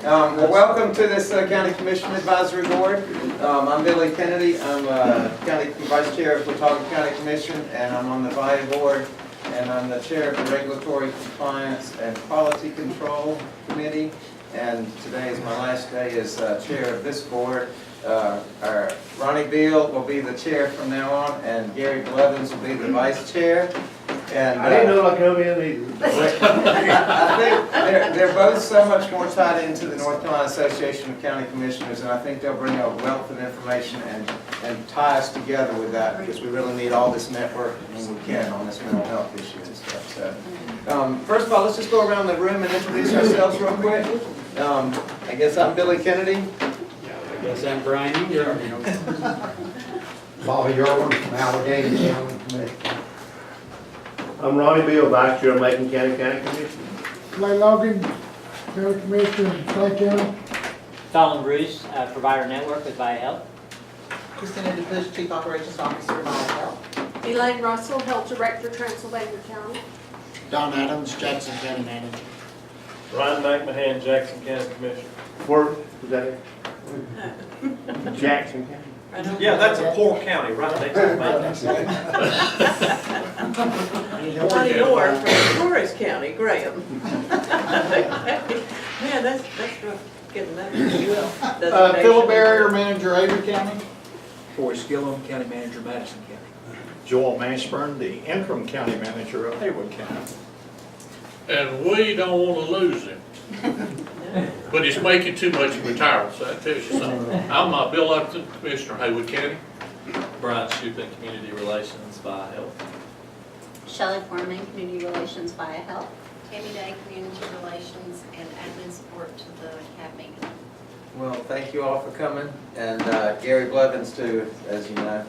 Well, welcome to this County Commission Advisory Board. I'm Billy Kennedy. I'm County Vice Chair of Watauga County Commission, and I'm on the Vaya Board, and I'm the Chair of the Regulatory Compliance and Quality Control Committee. And today is my last day as Chair of this board. Ronnie Beal will be the Chair from now on, and Gary Blevins will be the Vice Chair. And I didn't know I come in either. I think they're both so much more tied into the North Carolina Association of County Commissioners, and I think they'll bring a wealth of information and tie us together with that, because we really need all this network when we can on this mental health issue and stuff. So, first of all, let's just go around the room and introduce ourselves real quick. I guess I'm Billy Kennedy. I guess I'm Brian Ingram. Bobby Yarwood from Allegheny County Commission. I'm Ronnie Beal, Vice Chair of Macon County Commission. Clay Logan, County Commissioner in Clay County. Colin Bruce, Provider Network with Vaya Health. Christina DePush, Chief Operations Officer of Vaya Health. Elaine Russell, Health Director, Transylvania County. Don Adams, Jackson County Manager. Ryan McMahon, Jackson County Commissioner. Where, was that it? Jackson County. Yeah, that's a poor county, right next to Macon. Lonnie Orr from Forest County, Graham. Man, that's rough getting that. Philip Barrier, Manager, Avery County. Forrest Gillum, County Manager, Madison County. Joel Mashburn, the Interim County Manager of Haywood County. And we don't want to lose him. But he's making too much in retirement, so that tells you something. I'm Bill Upton, Commissioner, Haywood County. Brian Shupin, Community Relations, Vaya Health. Shelley Foreman, Community Relations Via Health. Tammy Day, Community Relations and Admin Support to the CAB meeting. Well, thank you all for coming, and Gary Blevins too, as you know.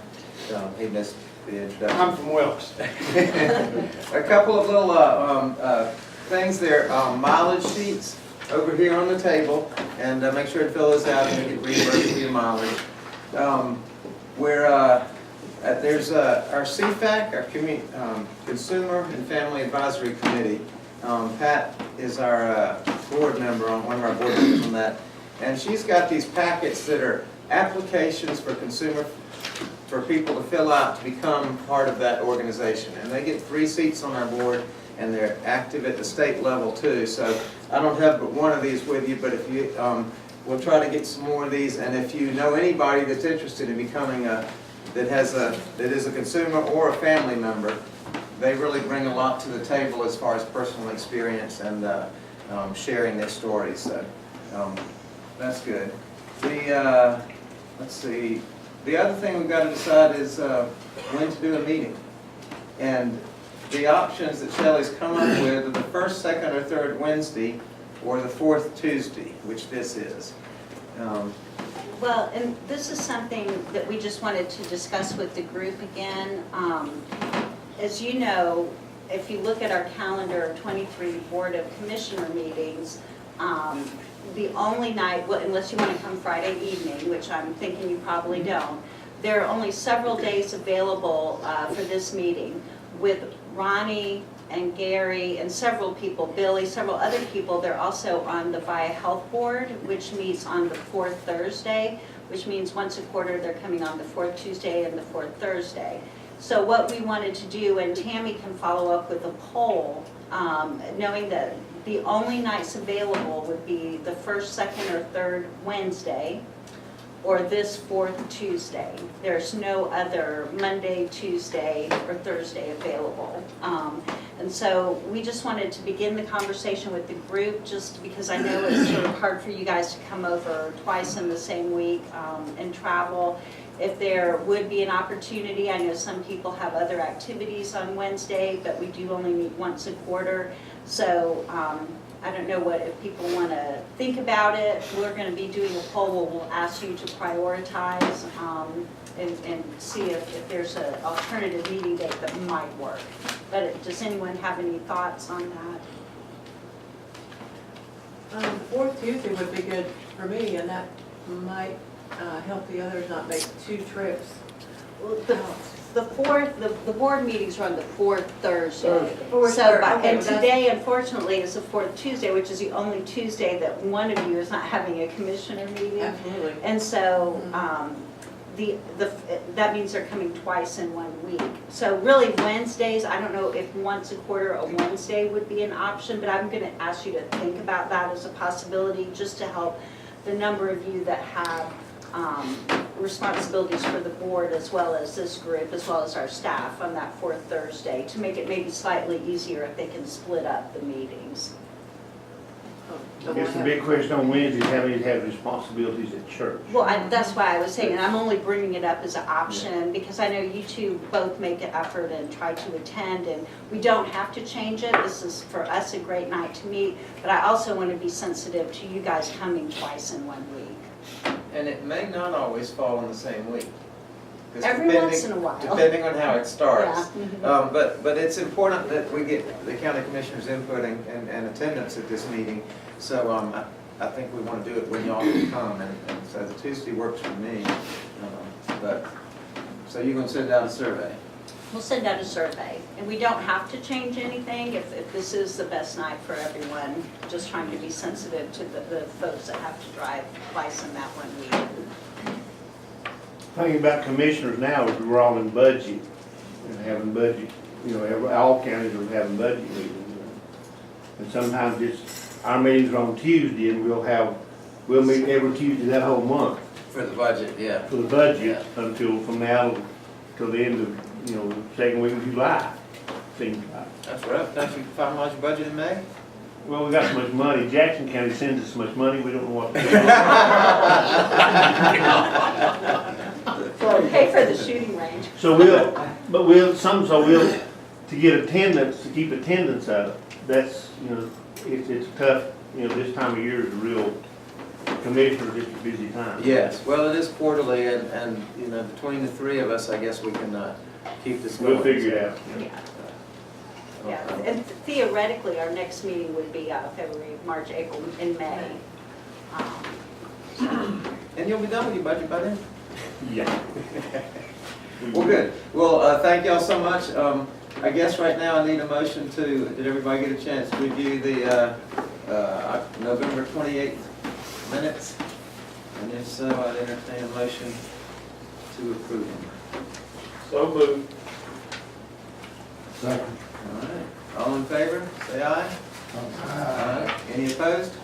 He missed the introduction. I'm from Wilkes. A couple of little things there, mileage sheets over here on the table, and make sure to fill those out and you get reimbursed for your mileage. There's our CFAC, our Consumer and Family Advisory Committee. Pat is our board member, one of our board members on that, and she's got these packets that are applications for people to fill out to become part of that organization, and they get 3 seats on our board, and they're active at the state level too. So I don't have but one of these with you, but if you, we'll try to get some more of these, and if you know anybody that's interested in becoming that is a consumer or a family member, they really bring a lot to the table as far as personal experience and sharing their stories. So that's good. Let's see. The other thing we've got to decide is when to do a meeting. And the options that Shelley's come up with are the first, second, or third Wednesday, or the fourth Tuesday, which this is. Well, and this is something that we just wanted to discuss with the group again. As you know, if you look at our calendar of 23 Board of Commissioner meetings, the only night, well, unless you want to come Friday evening, which I'm thinking you probably don't, there are only several days available for this meeting with Ronnie and Gary and several people, Billy, several other people. They're also on the Vaya Health Board, which meets on the 4th Thursday, which means once a quarter they're coming on the 4th Tuesday and the 4th Thursday. So what we wanted to do, and Tammy can follow up with a poll, knowing that the only nights available would be the 1st, 2nd, or 3rd Wednesday, or this 4th Tuesday. There's no other Monday, Tuesday, or Thursday available. And so we just wanted to begin the conversation with the group, just because I know it's sort of hard for you guys to come over twice in the same week and travel. If there would be an opportunity, I know some people have other activities on Wednesday, but we do only meet once a quarter. So I don't know if people want to think about it. We're going to be doing a poll where we'll ask you to prioritize and see if there's an alternative meeting date that might work. But does anyone have any thoughts on that? Fourth Tuesday would be good for me, and that might help the others not make 2 trips. Well, the fourth, the board meetings are on the fourth Thursday. Fourth So, Thursday, by- okay, and well, that's- today unfortunately is the fourth Tuesday, which is the only Tuesday that one of you is not having a commissioner meeting. Absolutely. And so, that means they're coming twice in 1 week. So really Wednesdays, I don't know if once a quarter a Wednesday would be an option, but I'm gonna ask you to think about that as a possibility, just to help the number of you that have responsibilities for the board as well as this group, as well as our staff on that fourth Thursday, to make it maybe slightly easier if they can split up the meetings. I guess the big question on Wednesday is how many have responsibilities at church? Well, that's why I was saying, and I'm only bringing it up as an option, because I know you two both make an effort and try to attend, and we don't have to change it. This is, for us, a great night to meet, but I also want to be sensitive to you guys coming twice in 1 week. And it may not always fall in the same week. 'Cause Every depending- once in a while. Depending on how it starts. Yeah, mhm. But it's important that we get the county commissioners' input and attendance at this meeting. So I think we want to do it when y'all can come, and so the Tuesday works for me. So you're going to send out a survey? We'll send out a survey, and we don't have to change anything if this is the best night for everyone. Just trying to be sensitive to the folks that have to drive twice in that 1 week. Thinking about commissioners now, is we're all in budget, and having budget, all counties are having budget meetings. And sometimes our meetings are on Tuesday, and we'll meet every Tuesday that whole month For the budget, yeah. for the budget until from now till the end of, the second week of July, seems like. That's rough. Don't you finalize your budget in May? Well, we got so much money, Jackson County sends us so much money, we don't know what to do. Pay for the shooting range. So to get attendance, to keep attendance up, that's, it's tough, this time of year is a real, commissioner, just a busy time. Yes, well, it is quarterly, and between the three of us, I guess we can keep this going. We'll figure it out. Yeah, and theoretically, our next meeting would be February, March, April, and May. And you'll be done with your budget by then? Yeah. Well, good. Well, thank y'all so much. I guess right now I need a motion did everybody get a chance to review the November 28th minutes? And if so, I'd entertain a motion to approve them. So moved. Second. All right. All in favor, say aye. Aye. Any opposed?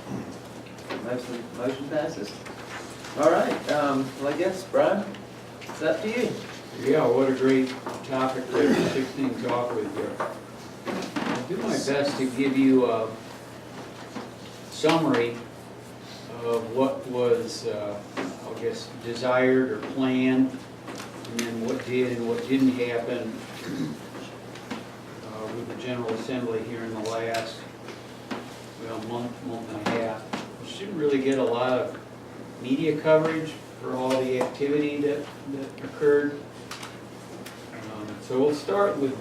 Motion passes. All right, well, I guess, Brian, it's up to you. Yeah, what a great topic there to kick things off with here. I'll do my best to give you a summary of what was, I guess, desired or planned, and then what did and what didn't happen with the General Assembly here in the last, month and a half. We shouldn't really get a lot of media coverage for all the activity that occurred. So we'll start with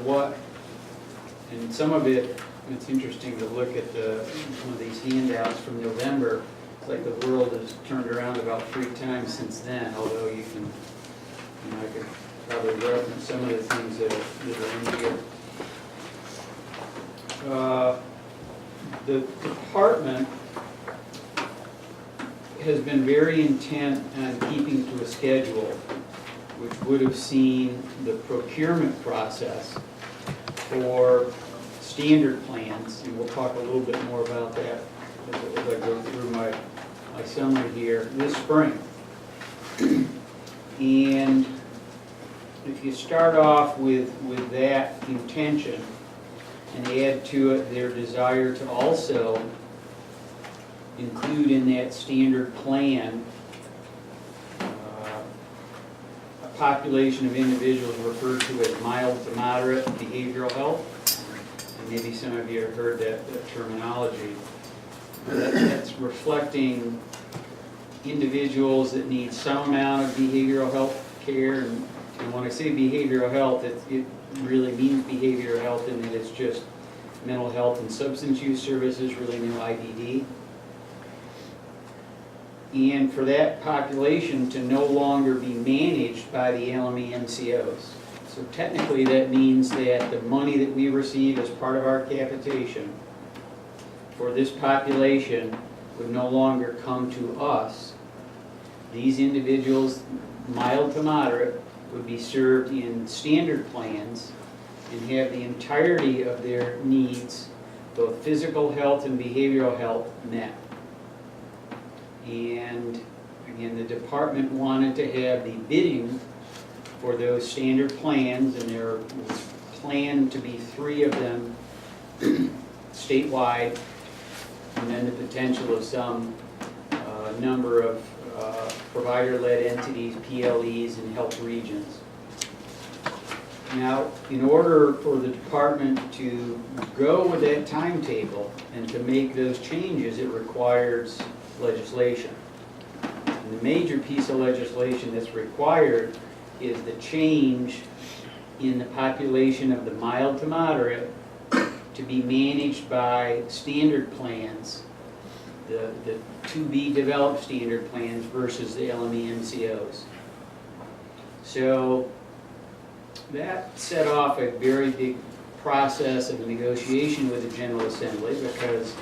and some of it's interesting to look at some of these handouts from November. It's like the world has turned around about 3 times since then, although I could probably reference some of the things that are in here. The department has been very intent on keeping to a schedule, which would have seen the procurement process for standard plans, and we'll talk a little bit more about that as I go through my summary here, this spring. And if you start off with that intention and add to it their desire to also include in that standard plan a population of individuals referred to as mild to moderate behavioral health. And maybe some of you have heard that terminology. That's reflecting individuals that need some amount of behavioral health care. And when I say behavioral health, it really means behavioral health in that it's just mental health and substance use services, really no IDD. And for that population to no longer be managed by the LME MCOs. So technically, that means that the money that we receive as part of our capitation for this population would no longer come to us. These individuals, mild to moderate, would be served in standard plans and have the entirety of their needs, both physical health and behavioral health, met. And again, the department wanted to have the bidding for those standard plans, and there was planned to be 3 of them statewide, and then the potential of some number of provider-led entities, PLEs, and health regions. Now, in order for the department to go with that timetable and to make those changes, it requires legislation. And the major piece of legislation that's required is the change in the population of the mild to moderate to be managed by standard plans, the to-be developed standard plans versus the LME MCOs. So that set off a very big process of negotiation with the General Assembly because,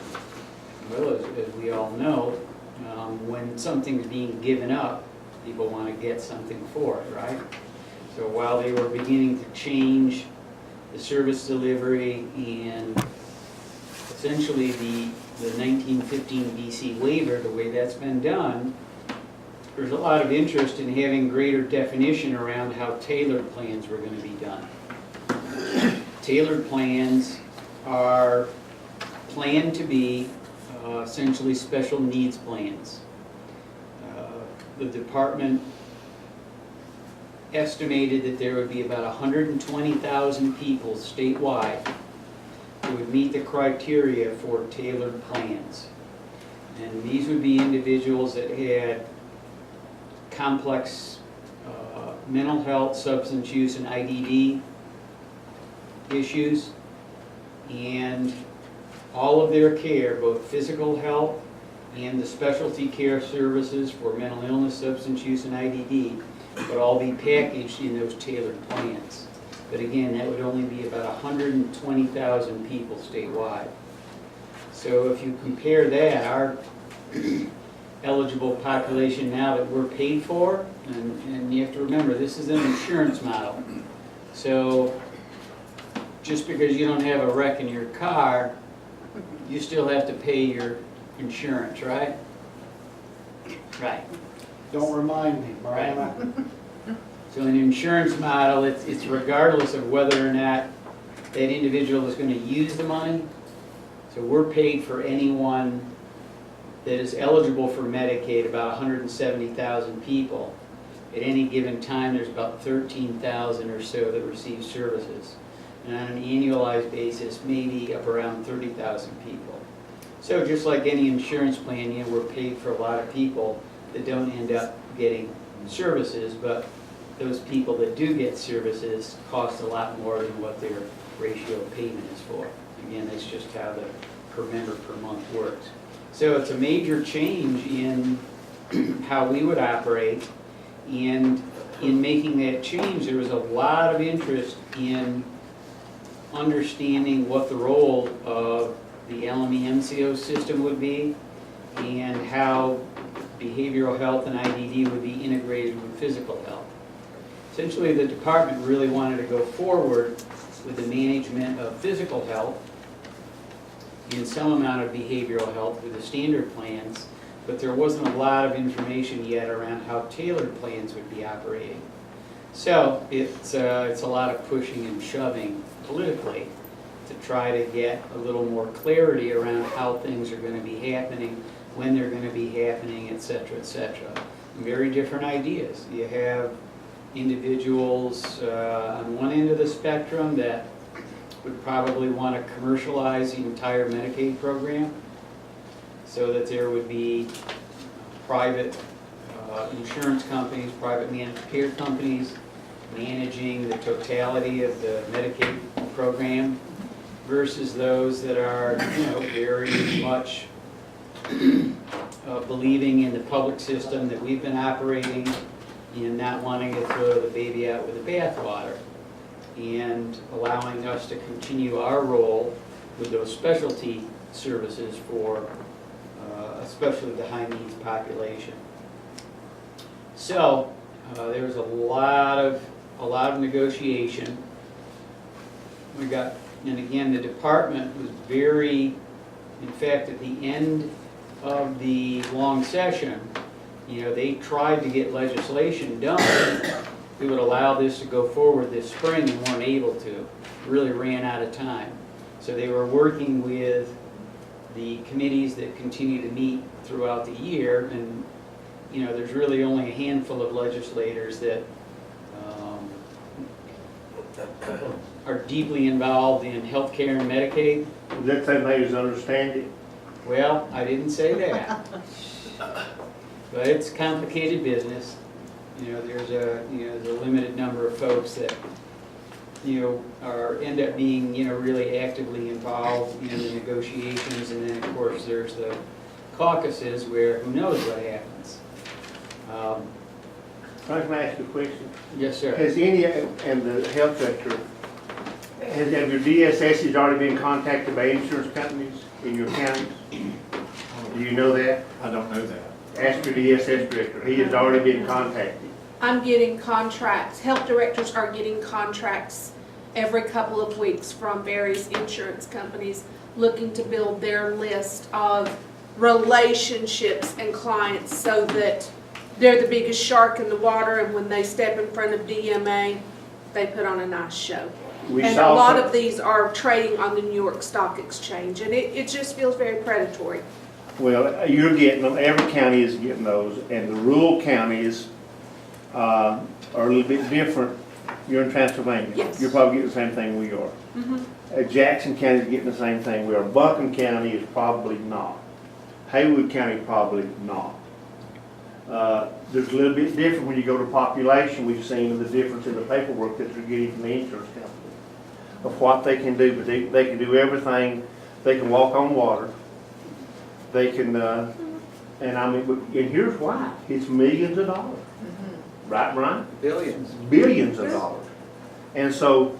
well, as we all know, when something's being given up, people want to get something for it, right? So while they were beginning to change the service delivery and essentially the 1915 BC waiver, the way that's been done, there's a lot of interest in having greater definition around how tailored plans were going to be done. Tailored plans are planned to be essentially special needs plans. The department estimated that there would be about 120,000 people statewide who would meet the criteria for tailored plans. And these would be individuals that had complex mental health, substance use, and IDD issues, and all of their care, both physical health and the specialty care services for mental illness, substance use, and IDD, would all be packaged in those tailored plans. But again, that would only be about 120,000 people statewide. So if you compare that, our eligible population now that we're paid for, and you have to remember, this is an insurance model. So just because you don't have a wreck in your car, you still have to pay your insurance, right? Right. Don't remind me, Brian. So in an insurance model, it's regardless of whether or not that individual is going to use the money. So we're paid for anyone that is eligible for Medicaid, about 170,000 people. At any given time, there's about 13,000 or so that receive services. And on an annualized basis, maybe up around 30,000 people. So just like any insurance plan, you know, we're paid for a lot of people that don't end up getting services, but those people that do get services cost a lot more than what their ratio of payment is for. Again, that's just how the per member per month works. So it's a major change in how we would operate, and in making that change, there was a lot of interest in understanding what the role of the LME MCO system would be and how behavioral health and IDD would be integrated with physical health. Essentially, the department really wanted to go forward with the management of physical health and some amount of behavioral health with the standard plans, but there wasn't a lot of information yet around how tailored plans would be operating. So it's a lot of pushing and shoving politically to try to get a little more clarity around how things are going to be happening, when they're going to be happening, et cetera, et cetera. Very different ideas. You have individuals on one end of the spectrum that would probably want to commercialize the entire Medicaid program so that there would be private insurance companies, private managed care companies managing the totality of the Medicaid program versus those that are, you know, very much believing in the public system that we've been operating and not wanting to throw the baby out with the bathwater. and allowing us to continue our role with those specialty services for especially the high needs population. So there was a lot of negotiation. We got, and again, the department was very, in fact, at the end of the long session, you know, they tried to get legislation done that would allow this to go forward this spring and weren't able to. Really ran out of time. So they were working with the committees that continue to meet throughout the year, and you know, there's really only a handful of legislators that are deeply involved in healthcare and Medicaid. Is that something they understand it? Well, I didn't say that. But it's complicated business. You know, there's a limited number of folks that, you know, end up being, you know, really actively involved in the negotiations, and then of course there's the caucuses where who knows what happens. I can ask you a question. Yes, sir. Has any, and the health sector, have your DSSs already been contacted by insurance companies in your counties? Do you know that? I don't know that. Ask your DSS director, he has already been contacted. I'm getting contracts, health directors are getting contracts every couple of weeks from various insurance companies looking to build their list of relationships and clients so that they're the biggest shark in the water, and when they step in front of DMA, they put on a nice show. We And a saw lot some- of these are trading on the New York Stock Exchange, and it just feels very predatory. Well, you're getting them, every county is getting those, and the rural counties are a little bit different. You're in Transylvania. Yes. You're probably getting the same thing we are. Jackson County is getting the same thing we are. Buncombe County is probably not. Haywood County probably not. There's a little bit different when you go to population. We've seen the difference in the paperwork that they're getting from the insurance company of what they can do, but they can do everything. They can walk on water. They can, and I mean, and here's why. It's millions of dollars. Right, Brian? Billions. Billions of dollars. And so,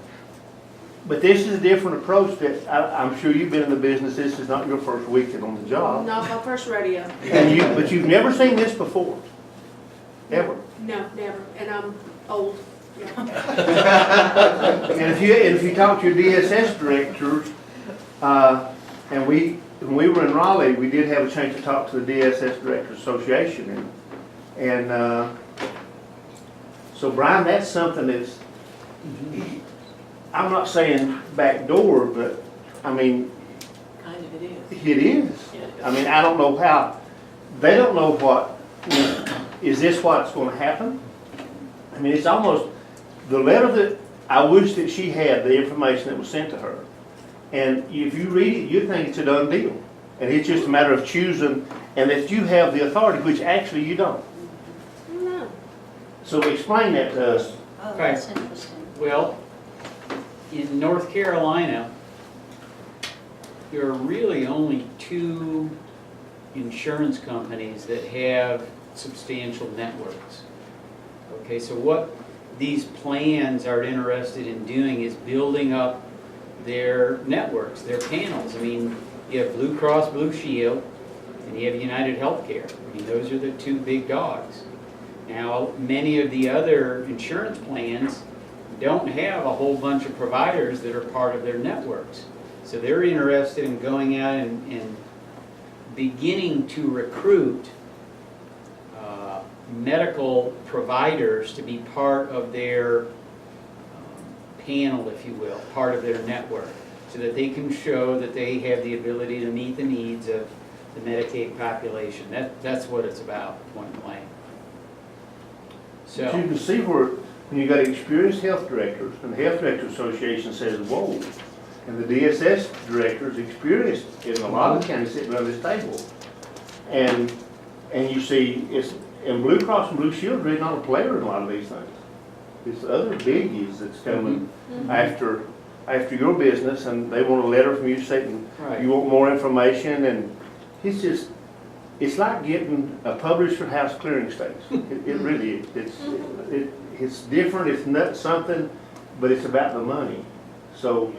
but this is a different approach that I'm sure you've been in the business. This is not your first weekend on the job. Not my first rodeo. And but you've never seen this before, ever. No, never, and I'm old. Yeah. And if you talk to your DSS directors, and when we were in Raleigh, we did have a chance to talk to the DSS Directors Association, and so Brian, that's something that's, I'm not saying backdoor, but I mean, Kind of it is. it is. I mean, I don't know how, they don't know what, is this what's going to happen? I mean, it's almost, the letter that, I wish that she had the information that was sent to her. And if you read it, you think it's a done deal. And it's just a matter of choosing, and that you have the authority, which actually you don't. No. So explain that to us. Oh, that's interesting. Well, in North Carolina, there are really only 2 insurance companies that have substantial networks. Okay, so what these plans are interested in doing is building up their networks, their panels. I mean, you have Blue Cross Blue Shield and you have United Healthcare. I mean, those are the 2 big dogs. Now, many of the other insurance plans don't have a whole bunch of providers that are part of their networks. So they're interested in going out and beginning to recruit medical providers to be part of their panel, if you will, part of their network, so that they can show that they have the ability to meet the needs of the Medicaid population. That's what it's about, point blank. But you So, can see where, when you got experienced health directors, and the Health Director Association says, whoa, and the DSS directors experienced in a lot of the counties sitting around this table. And you see, and Blue Cross and Blue Shield are really not a player in a lot of these things. It's other biggies that's coming after your business, and they want a letter from you saying right. you want more information, and it's like getting a publisher house clearing stakes. It really is. It's different. It's not something but it's about the money. So,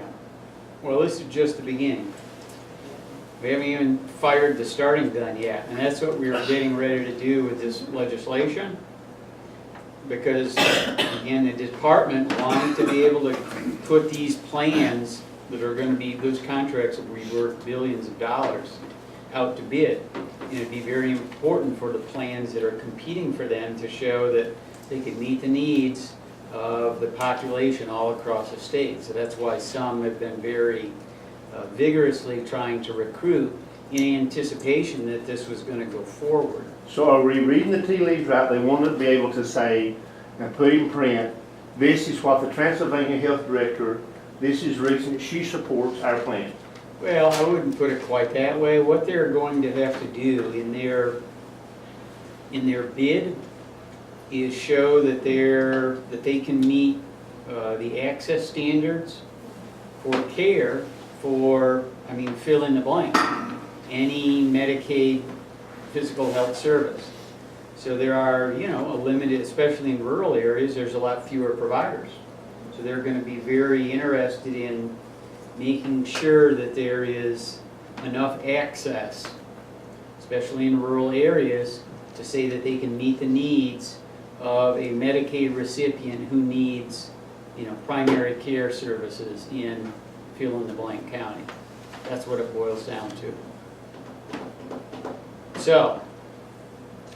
Well, this is just the beginning. We haven't even fired the starting gun yet, and that's what we are getting ready to do with this legislation. Because, again, the department wanted to be able to put these plans that are gonna be, those contracts that will be worth billions of dollars out to bid. And it'd be very important for the plans that are competing for them to show that they can meet the needs of the population all across the state. So that's why some have been very vigorously trying to recruit in anticipation that this was going to go forward. so are we reading the tea leaves right? They want to be able to say, and put in print, this is what the Transylvania Health Director, this is reason she supports our plan. Well, I wouldn't put it quite that way. What they're going to have to do in their bid is show that they can meet the access standards for care for, fill in the blank, any Medicaid physical health service. So there are, a limited, especially in rural areas, there's a lot fewer providers. So they're going to be very interested in making sure that there is enough access, especially in rural areas, to say that they can meet the needs of a Medicaid recipient who needs, primary care services in fill-in-the-blank county. That's what it boils down to. So,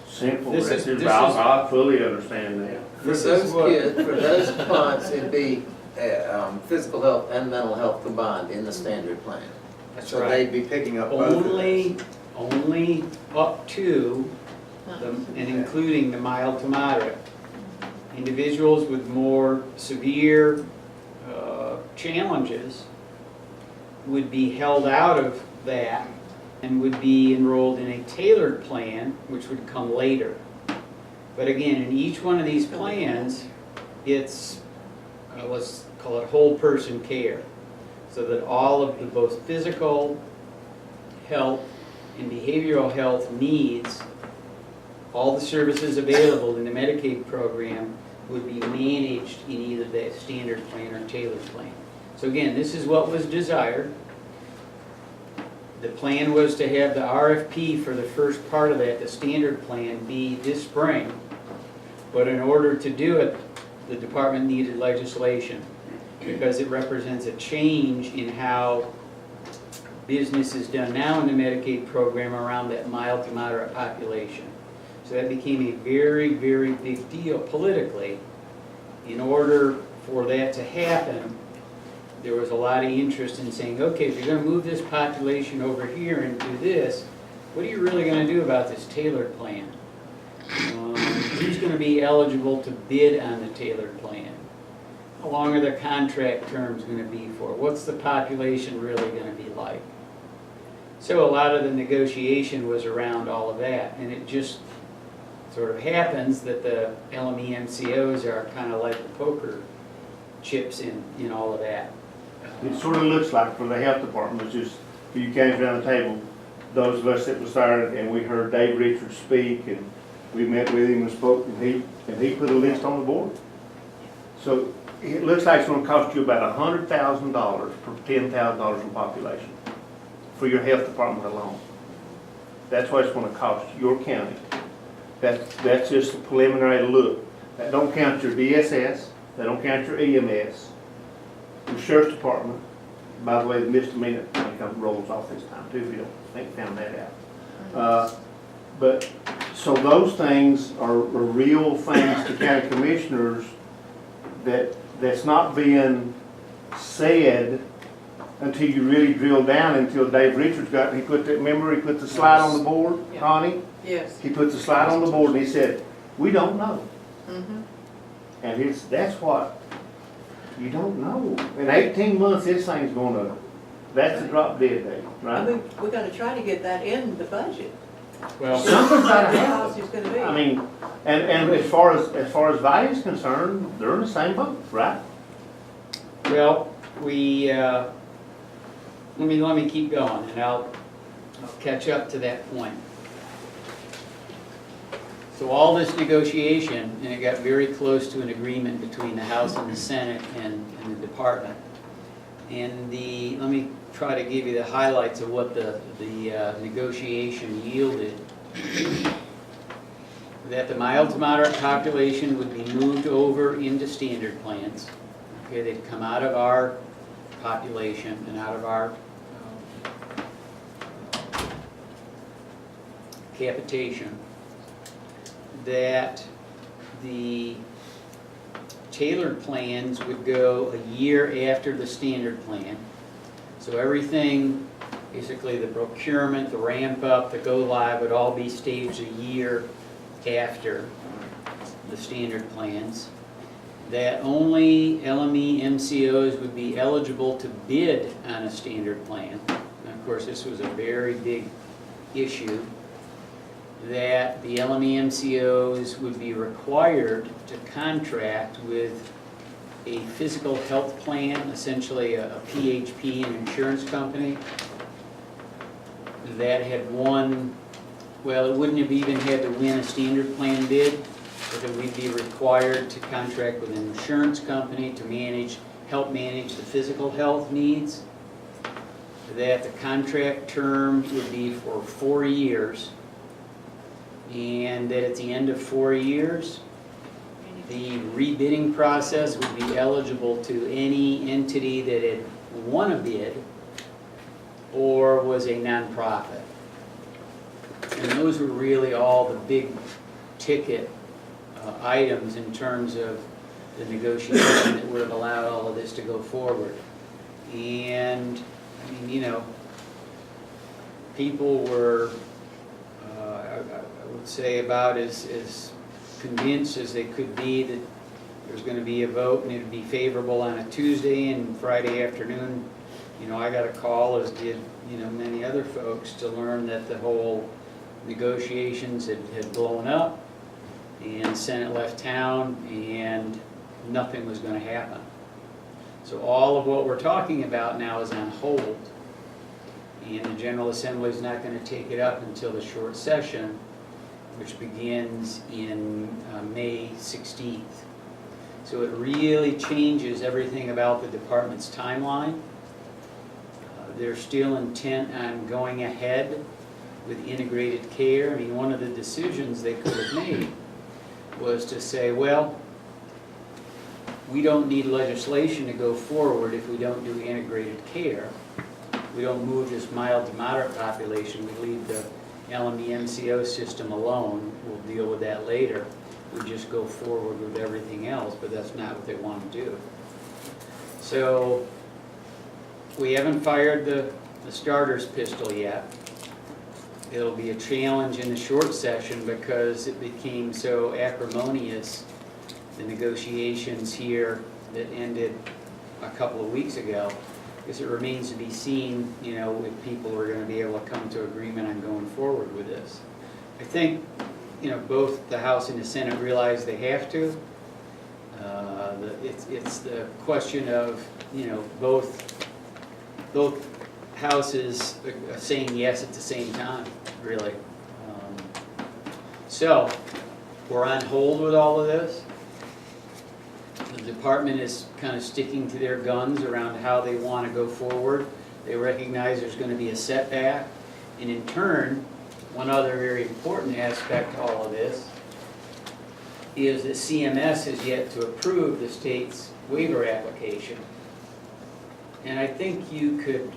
Simple, This is- that's this I fully understand that. For This those is what- kids, for those clients, it'd be physical health and mental health combined in the standard plan. that's So right. they'd be picking up both of those. Only up to, and including the mild to moderate. Individuals with more severe challenges would be held out of that and would be enrolled in a tailored plan, which would come later. But again, in each one of these plans, it's, let's call it whole person care. So that all of the both physical health and behavioral health needs, all the services available in the Medicaid program would be managed in either the standard plan or tailored plan. So again, this is what was desired. The plan was to have the RFP for the first part of that, the standard plan, be this spring. But in order to do it, the department needed legislation because it represents a change in how business is done now in the Medicaid program around that mild to moderate population. So that became a very, very big deal politically. In order for that to happen, there was a lot of interest in saying, okay, if you're going to move this population over here and do this, what are you really going to do about this tailored plan? Who's going to be eligible to bid on the tailored plan? How long are the contract terms going to be for? What's the population really going to be like? So a lot of the negotiation was around all of that, and it just sort of happens that the LME MCOs are kind of like the poker chips in all of that. It sort of looks like for the health department, it's just, for you came around the table, those of us that was there, and we heard Dave Richards speak, and we met with him and spoke, and he put a list on the board. So it looks like it's gonna cost you about $100,000 per $10,000 in population for your health department alone. That's what it's gonna cost your county. That's just a preliminary look. That don't count your DSS, that don't count your EMS, your sheriff's department. By the way, the misdemeanor income rolls off this time too, if you don't found that out. But, so those things are real things to county commissioners that's not being said until you really drill down, until Dave Richards he put the slide on the board, Yeah. Connie? Yes. He put the slide on the board and he said, we don't know. Mhm. And that's what, you don't know. In 18 months, this thing's gonna, that's the drop dead date, I right? mean, we gotta try to get that in the budget. Well, Something's gotta What the happen. policy's gonna be. I mean, and as far as Vaya's concerned, they're in the same boat, right? well, we, let me keep going and I'll catch up to that point. So all this negotiation, and it got very close to an agreement between the House and the Senate and the department. And let me try to give you the highlights of what the negotiation yielded. That the mild to moderate population would be moved over into standard plans. Okay, they'd come out of our population and out of our capitation. That the tailored plans would go a year after the standard plan. So everything, basically the procurement, the ramp up, the go live would all be staged a year after the standard plans. That only LME MCOs would be eligible to bid on a standard plan. And of course, this was a very big issue. That the LME MCOs would be required to contract with a physical health plan, essentially a PHP, an insurance company, that had won, well, it wouldn't have even had to win a standard plan bid, but that we'd be required to contract with an insurance company to help manage the physical health needs. That the contract term would be for 4 years, and that at the end of 4 years, the rebidding process would be eligible to any entity that had won a bid or was a nonprofit. And those were really all the big ticket items in terms of the negotiation that would have allowed all of this to go forward. And, I mean, you know, people were, I would say, about as convinced as they could be that there's going to be a vote and it would be favorable on a Tuesday, and Friday afternoon, you know, I got a call, as did, you know, many other folks, to learn that the whole negotiations had blown up and Senate left town and nothing was going to happen. So all of what we're talking about now is on hold, and the General Assembly is not going to take it up until the short session, which begins in May 16th. So it really changes everything about the department's timeline. They're still intent on going ahead with integrated care. I mean, one of the decisions they could have made was to say, well, we don't need legislation to go forward if we don't do integrated care. We don't move this mild to moderate population. We leave the LME MCO system alone. We'll deal with that later. We just go forward with everything else, but that's not what they want to do. So we haven't fired the starter's pistol yet. It'll be a challenge in the short session because it became so acrimonious, the negotiations here that ended a couple of weeks ago, because it remains to be seen, you know, if people are going to be able to come to agreement on going forward with this. I think, you know, both the House and the Senate realize they have to. It's the question of, you know, both houses saying yes at the same time, really. So we're on hold with all of this. The department is kind of sticking to their guns around how they want to go forward. They recognize there's going to be a setback. And in turn, one other very important aspect to all of this is that CMS has yet to approve the state's waiver application. And I think you could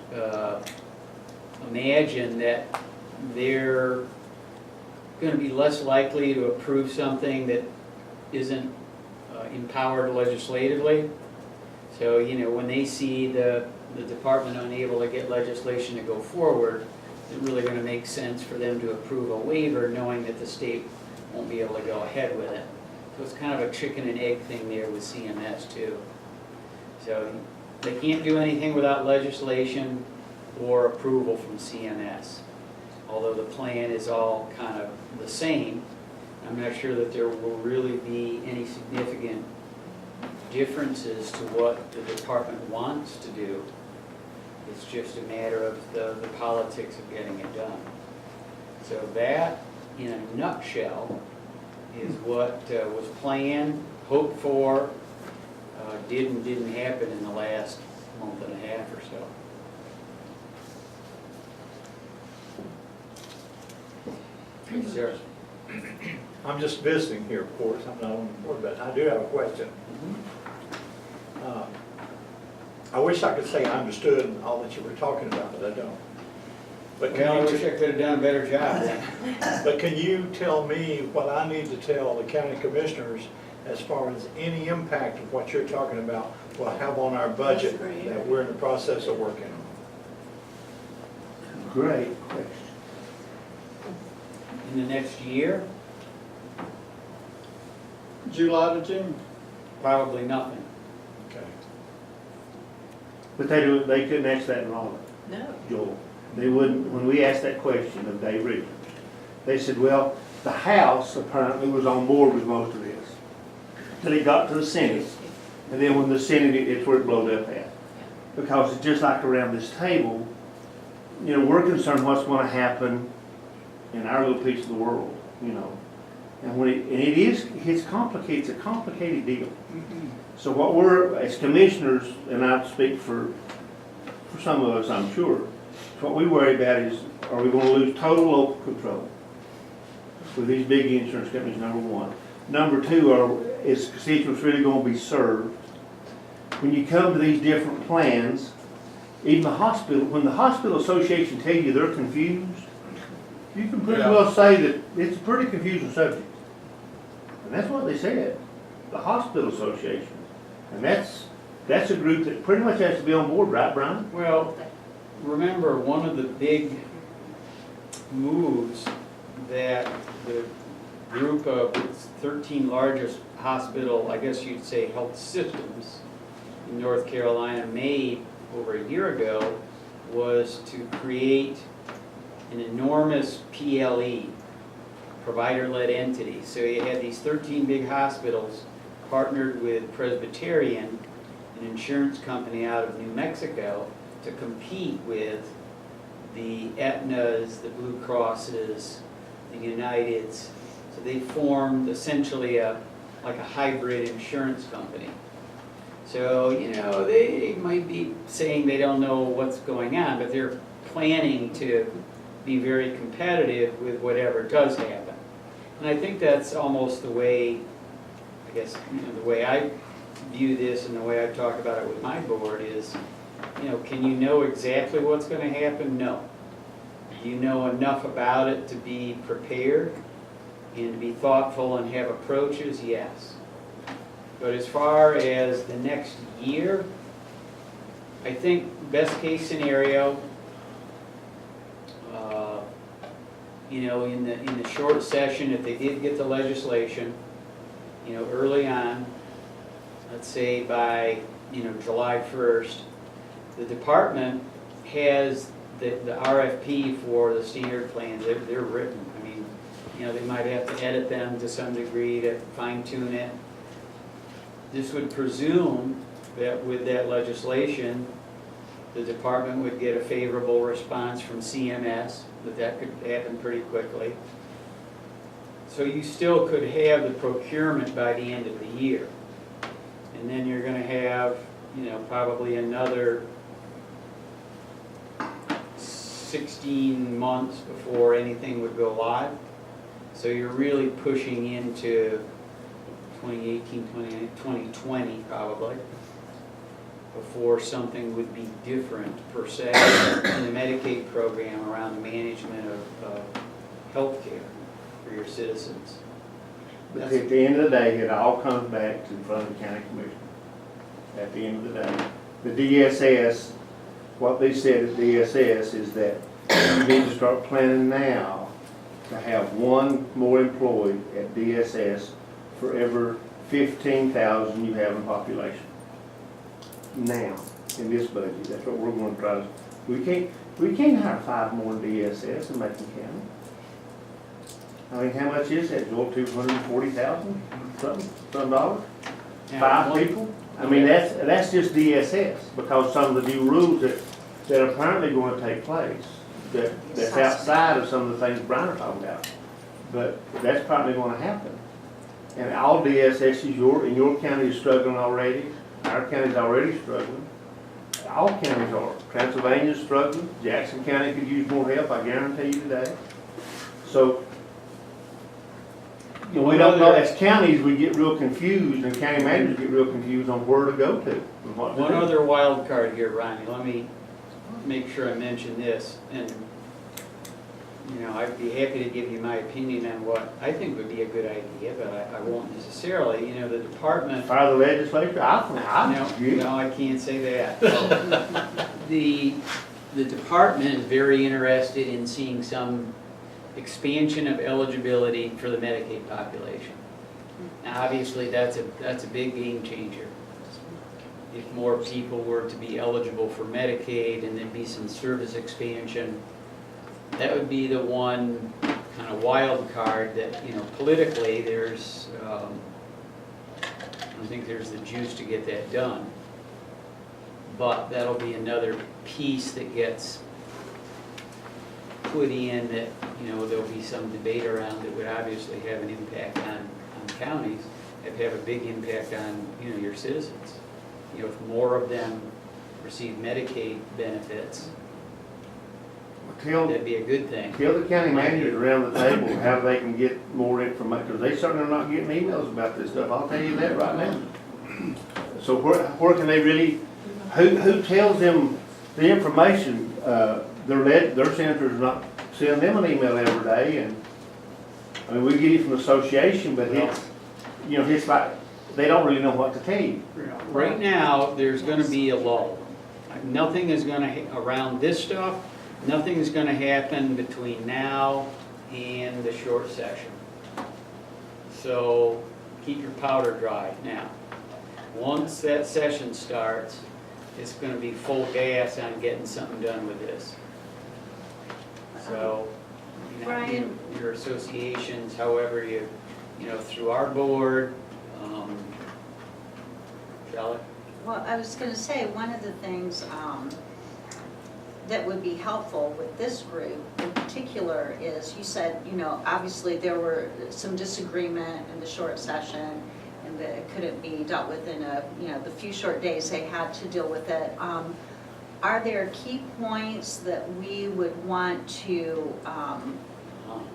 imagine that they're going to be less likely to approve something that isn't empowered legislatively. So, you know, when they see the department unable to get legislation to go forward, it's really going to make sense for them to approve a waiver knowing that the state won't be able to go ahead with it. So it's kind of a chicken and egg thing there with CMS too. So they can't do anything without legislation or approval from CMS. Although the plan is all kind of the same, I'm not sure that there will really be any significant differences to what the department wants to do. It's just a matter of the politics of getting it done. So that, in a nutshell, is what was planned, hoped for, didn't happen in the last month and a half or so. Yes, sir. I'm just visiting here, of course, I'm not on the board, but I do have a question. I wish I could say I understood all that you were talking about, but I don't. But Well, I can wish you, I could have done a better job then. but can you tell me what I need to tell the county commissioners as far as any impact of what you're talking about will have on our budget that we're in the process of working on? Great question. In the next year, July to June? probably nothing. Okay. But they couldn't answer that wrong, No. Joel. They wouldn't, when we asked that question of Dave Richards, they said, well, the House apparently was on board with most of this. Till it got to the Senate. And then when the Senate, it's where it blowed up at. Because it's just like around this table, you know, we're concerned what's gonna happen in our little piece of the world, you know. And when it's complicated, it's a complicated deal. So what we're, as commissioners, and I speak for some of us, I'm sure, what we worry about is, are we gonna lose total local control with these big insurance companies, number one. Number two, is constituents really gonna be served? When you come to these different plans, even the hospital, when the hospital association tell you they're confused, you can pretty well say that it's a pretty confusing subject. And that's what they said, the hospital association. And that's a group that pretty much has to be on board, right, Brian? Well, remember, one of the big moves that the group of 13 largest hospital, I guess you'd say health systems in North Carolina made over a year ago was to create an enormous PLE, provider-led entity. So you had these 13 big hospitals partnered with Presbyterian, an insurance company out of New Mexico, to compete with the Aetnas, the Blue Crosses, the Uniteds. So they formed essentially like a hybrid insurance company. So, you know, they might be saying they don't know what's going on, but they're planning to be very competitive with whatever does happen. And I think that's almost the way, I guess, you know, the way I view this and the way I talk about it with my board is, you know, can you know exactly what's going to happen? No. Do you know enough about it to be prepared and to be thoughtful and have approaches? Yes. But as far as the next year, I think best case scenario, you know, in the short session, if they did get the legislation, you know, early on, let's say by, you know, July 1st, the department has the RFP for the standard plans. They're written. I mean, you know, they might have to edit them to some degree to fine tune it. This would presume that with that legislation, the department would get a favorable response from CMS, that could happen pretty quickly. So you still could have the procurement by the end of the year. And then you're going to have, you know, probably another 16 months before anything would go live. So you're really pushing into 2018, 2020 probably, before something would be different per se in the Medicaid program around the management of health care for your citizens. But at the end of the day, it all comes back to the front of the county commission. At the end of the day, the DSS, what they said at DSS is that you need to start planning now to have one more employee at DSS for every 15,000 you have in population. Now, in this budget, that's what we're going to try to. We can't hire 5 more in DSS in Macon County. I mean, how much is that, Joel? 240,000, some dollars? 5 people? I mean, that's just DSS, because some of the new rules that are apparently going to take place, that's outside of some of the things Brian talking about. But that's probably going to happen. And all DSSs, in your county is struggling already, our county's already struggling. All counties are. Transylvania's struggling, Jackson County could use more help, I guarantee you today. So, you know, we don't know, as counties, we get real confused, and county managers get real confused on where to go to and what to One do. other wild card here, Ronnie, let me make sure I mention this, and, you know, I'd be happy to give you my opinion on what I think would be a good idea, but I won't necessarily, you know, the department. Fire the legislature, No, I can't say that. The department is very interested in seeing some expansion of eligibility for the Medicaid population. Now, obviously, that's a big game changer. If more people were to be eligible for Medicaid and there'd be some service expansion, that would be the one kind of wild card that, you know, politically, there's, I think there's the juice to get that done. But that'll be another piece that gets put in that, you know, there'll be some debate around that would obviously have an impact on counties, have a big impact on, you know, your citizens. You know, if more of them receive Medicaid benefits, that'd be a good thing. Tell the county managers around the table how they can get more information, because they certainly are not getting emails about this stuff, I'll tell you that right now. So where can they really, who tells them the information? Their senators not send them an email every day, and, I mean, we get it from the association, but it's, you know, it's like, they don't really know what to tell you. Right now, there's gonna be a lull. Nothing is gonna, around this stuff, nothing is gonna happen between now and the short session. So, keep your powder dry now. Once that session starts, it's gonna be full gas on getting something done with this. So, you know, Brian? your associations, however you know, through our board, Charlotte? Well, I was gonna say, one of the things that would be helpful with this group in particular is, you said, you know, obviously there were some disagreement in the short session, and that it couldn't be dealt with in the few short days they had to deal with it. Are there key points that we would want to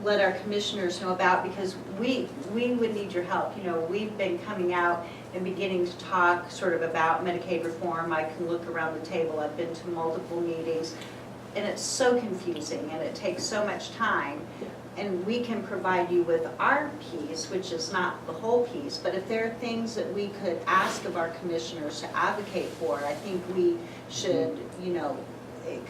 let our commissioners know about? Because we would need your help. You know, we've been coming out and beginning to talk sort of about Medicaid reform. I can look around the table, I've been to multiple meetings, and it's so confusing and it takes so much time. And we can provide you with our piece, which is not the whole piece, but if there are things that we could ask of our commissioners to advocate for, I think we should, you know,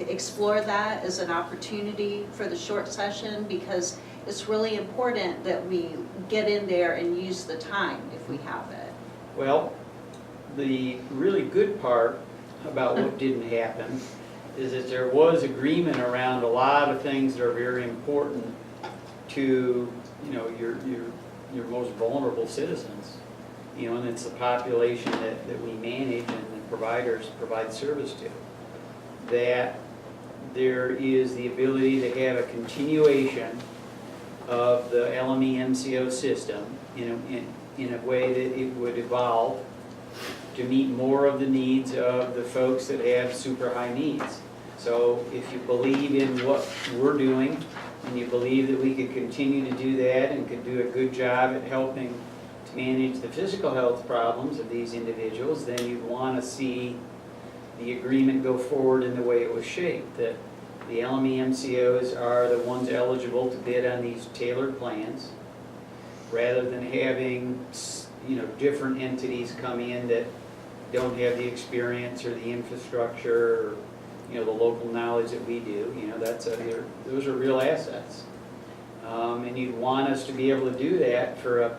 explore that as an opportunity for the short session, because it's really important that we get in there and use the time if we have it. Well, the really good part about what didn't happen is that there was agreement around a lot of things that are very important to, you know, your most vulnerable citizens. You know, and it's the population that we manage and the providers provide service to. That there is the ability to have a continuation of the LME MCO system, you know, in a way that it would evolve to meet more of the needs of the folks that have super high needs. So if you believe in what we're doing, and you believe that we could continue to do that and could do a good job at helping to manage the physical health problems of these individuals, then you'd want to see the agreement go forward in the way it was shaped, that the LME MCOs are the ones eligible to bid on these tailored plans, rather than having, you know, different entities come in that don't have the experience or the infrastructure or, you know, the local knowledge that we do. You know, those are real assets. And you'd want us to be able to do that for a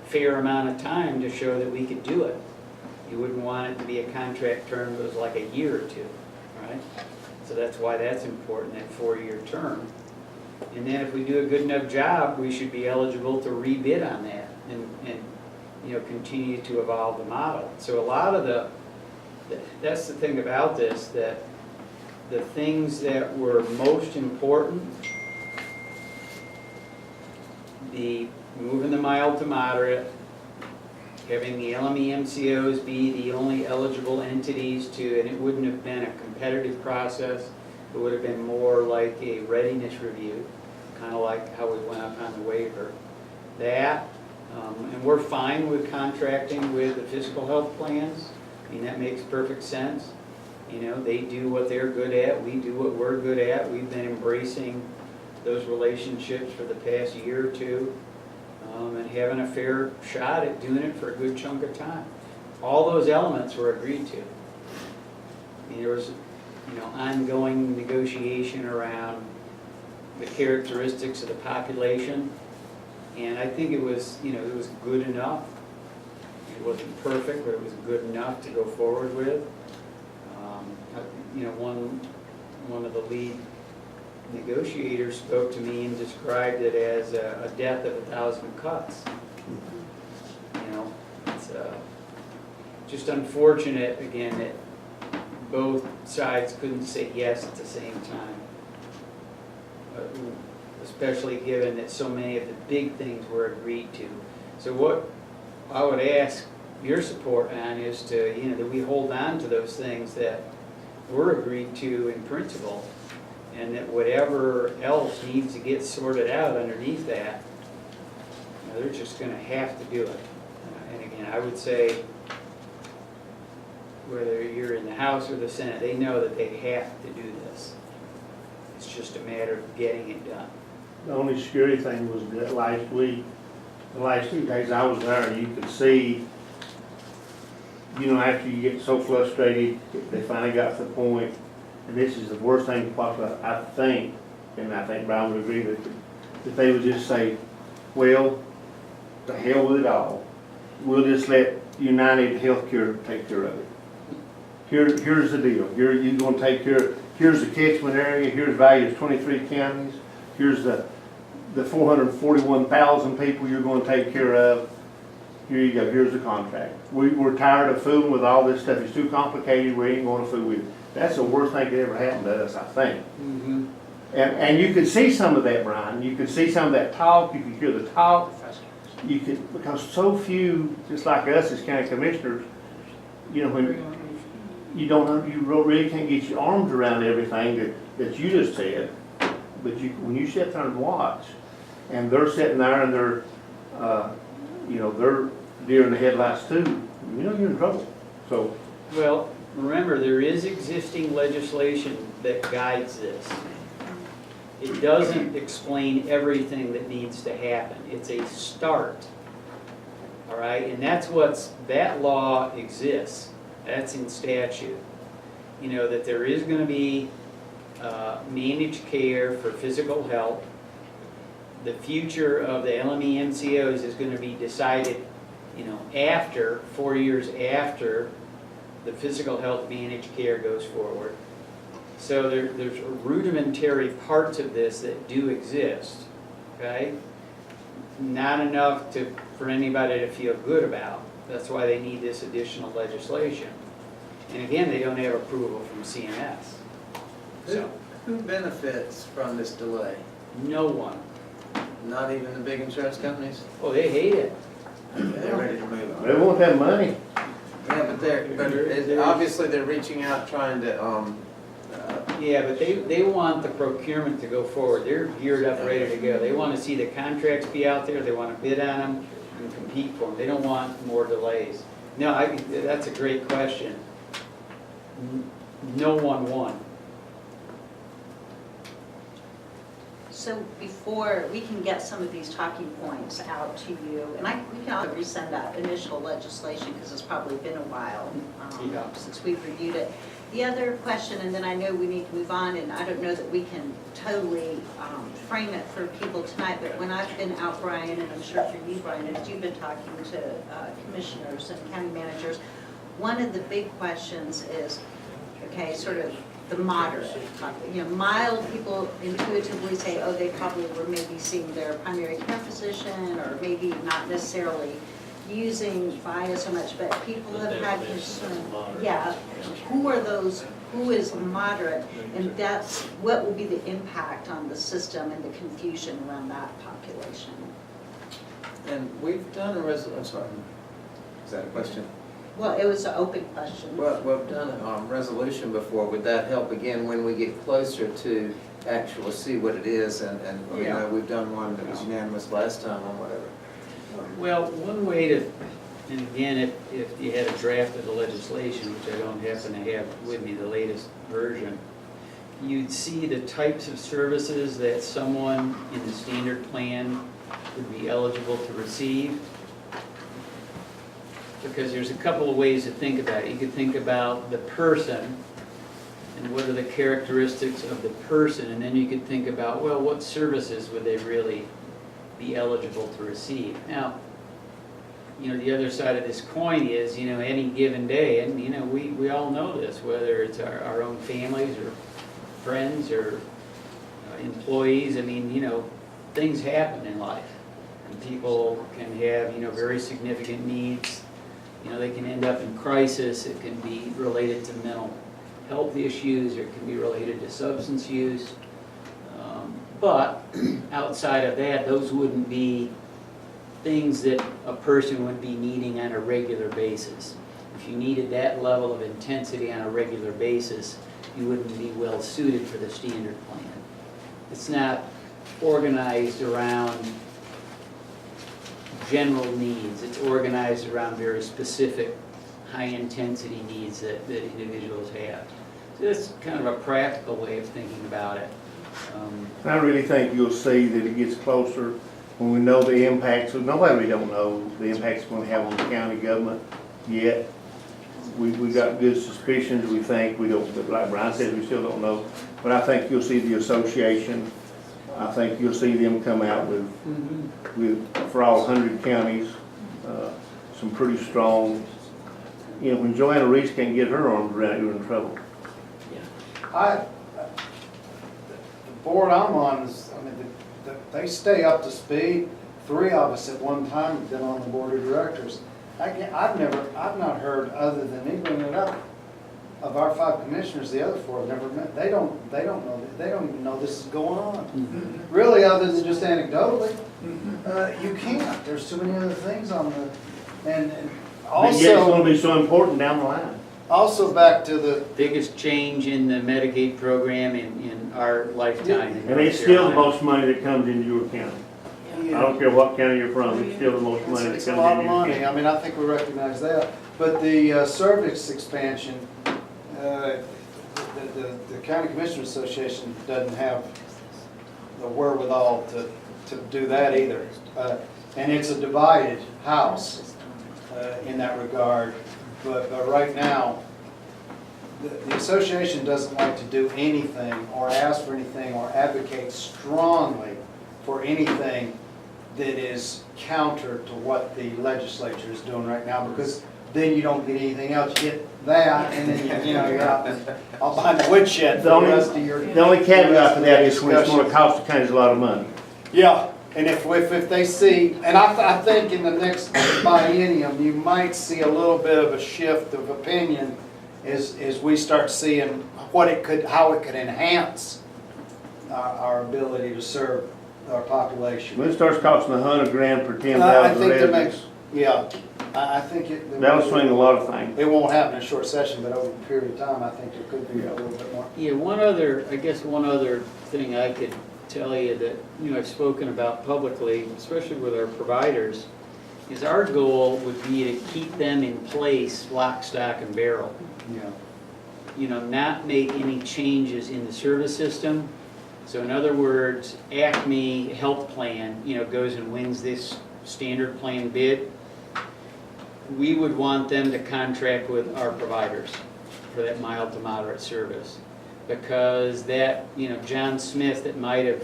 fair amount of time to show that we could do it. You wouldn't want it to be a contract term that was like a year or two, right? So that's why that's important, that 4-year term. And then if we do a good enough job, we should be eligible to rebid on that and you know, continue to evolve the model. So a lot of that's the thing about this, that the things that were most important, the moving the mild to moderate, having the LME MCOs be the only eligible entities to, and it wouldn't have been a competitive process, it would have been more like a readiness review, kind of like how we went up on the waiver. That, and we're fine with contracting with the physical health plans. I mean, that makes perfect sense. You know, they do what they're good at, we do what we're good at. We've been embracing those relationships for the past year or two, and having a fair shot at doing it for a good chunk of time. All those elements were agreed to. I mean, there was, you know, ongoing negotiation around the characteristics of the population, and I think it was, you know, it was good enough. It wasn't perfect, but it was good enough to go forward with. You know, one of the lead negotiators spoke to me and described it as a death of 1,000 cuts. You know, it's just unfortunate, again, that both sides couldn't say yes at the same time. Especially given that so many of the big things were agreed to. So what I would ask your support on is to, you know, that we hold on to those things that were agreed to in principle, and that whatever else needs to get sorted out underneath that, you know, they're just going to have to do it. And again, I would say, whether you're in the House or the Senate, they know that they have to do this. It's just a matter of getting it done. The only scary thing was that last week, the last 2 days I was there, you could see, you know, after you get so frustrated, they finally got to the point, and this is the worst thing possible, I think, and I think Brian would agree with it, that they would just say, well, the hell with it all. We'll just let United Healthcare take care of it. Here's the deal. You're going to take care, here's the catchment area, here's Vaya's 23 counties, here's the 441,000 people you're going to take care of. Here you go, here's the contract. We're tired of fooling with all this stuff. It's too complicated, we ain't going to fool with it. That's the worst thing that ever happened to us, I think. Mm-hmm. And you could see some of that, Brian. You could see some of that talk, you could hear the talk. You could, because so few, just like us as county commissioners, you know, when you really can't get your arms around everything that you just said, but when you sit there and watch, and they're sitting there and they're, you know, they're deer in the headlights too, you know you're in trouble. So, Well, remember, there is existing legislation that guides this. It doesn't explain everything that needs to happen. It's a start. All right, and that law exists. That's in statute. You know, that there is going to be managed care for physical health. The future of the LME MCOs is going to be decided, you know, after, 4 years after the physical health managed care goes forward. So there's rudimentary parts of this that do exist, okay? Not enough for anybody to feel good about. That's why they need this additional legislation. And again, they don't have approval from CMS. So, Who benefits from this delay? no one. Not even the big insurance companies? Oh, they hate it. They're ready to move on. they want that money. Yeah, but obviously they're reaching out, trying to, Yeah, but they want the procurement to go forward. They're geared up, ready to go. They want to see the contracts be out there, they want to bid on them and compete for them. They don't want more delays. No, that's a great question. No one won. So before, we can get some of these talking points out to you, and we can also resend that initial legislation, because it's probably been a while Yeah. since we've reviewed it. The other question, and then I know we need to move on, and I don't know that we can totally frame it for people tonight, but when I've been out, Brian, and I'm sure for you, Brian, as you've been talking to commissioners and county managers, one of the big questions is, okay, sort of the moderate, you know, mild people intuitively say, oh, they probably were maybe seeing their primary care physician, or maybe not necessarily using Vaya so much, but people have had concern. Yeah, who are those, who is moderate, and that's, what will be the impact on the system and the confusion around that population? and we've done a I'm sorry. Is that a question? Well, it was an open question. Well, we've done a resolution before. Would that help again when we get closer to actually see what it is? And you know, we've done one that was unanimous last time on whatever. Well, one way to, and again, if you had a draft of the legislation, which I don't happen to have with me, the latest version, you'd see the types of services that someone in the standard plan would be eligible to receive. Because there's a couple of ways to think about it. You could think about the person and what are the characteristics of the person, and then you could think about, well, what services would they really be eligible to receive? Now, you know, the other side of this coin is, you know, any given day, and you know, we all know this, whether it's our own families or friends or employees, I mean, you know, things happen in life. And people can have, you know, very significant needs. You know, they can end up in crisis. It can be related to mental health issues, or it can be related to substance use. But outside of that, those wouldn't be things that a person would be needing on a regular basis. If you needed that level of intensity on a regular basis, you wouldn't be well suited for the standard plan. It's not organized around general needs. It's organized around very specific, high-intensity needs that individuals have. So that's kind of a practical way of thinking about it. I really think you'll see that it gets closer when we know the impacts. Nobody don't know the impacts it's going to have on the county government yet. We got good suspicions. We think we don't, but like Brian said, we still don't know. But I think you'll see the association. I think you'll see them come out with for all 100 counties, some pretty strong. You know, when Joanna Reese can't get her arms around, you're in trouble. The board I'm on is, I mean, they stay up to speed. 3 of us at one time have been on the board of directors. I've not heard, other than me bringing it up, of our 5 commissioners, the other 4 have never met. They don't know, they don't even know this is going on. Really, other than just anecdotally. You can't, there's too many other things on the, and also. But yet it's going to be so important down the line. Also back to the. Biggest change in the Medicaid program in our lifetime. And it's still the most money that comes into your county. I don't care what county you're from, it's still the most money that It's comes a lot into of your money. county. I mean, I think we recognize that. But the service expansion, the County Commissioners Association doesn't have the wherewithal to do that either. And it's a divided house in that regard. But right now, the association doesn't like to do anything or ask for anything or advocate strongly for anything that is counter to what the legislature is doing right now, because then you don't get anything else. You get that, and then you know, you're out behind the woodshed for the rest of your. The only caveat to that is when it's going to cost the counties a lot of money. Yeah, and if they see, and I think in the next biennium, you might see a little bit of a shift of opinion as we start seeing how it could enhance our ability to serve our population. When it starts costing $100,000 per I 10,000 think that residents, makes, yeah, I think it. that'll swing a lot of things. It won't happen in a short session, but over a period of time, I think there could be a little bit more. Yeah, one other thing I could tell you that, you know, I've spoken about publicly, especially with our providers, is our goal would be to keep them in place lock, stock, and barrel. Yeah. You know, not make any changes in the service system. So in other words, Acme Health Plan, you know, goes and wins this standard plan bid. We would want them to contract with our providers for that mild to moderate service. Because that, you know, John Smith that might have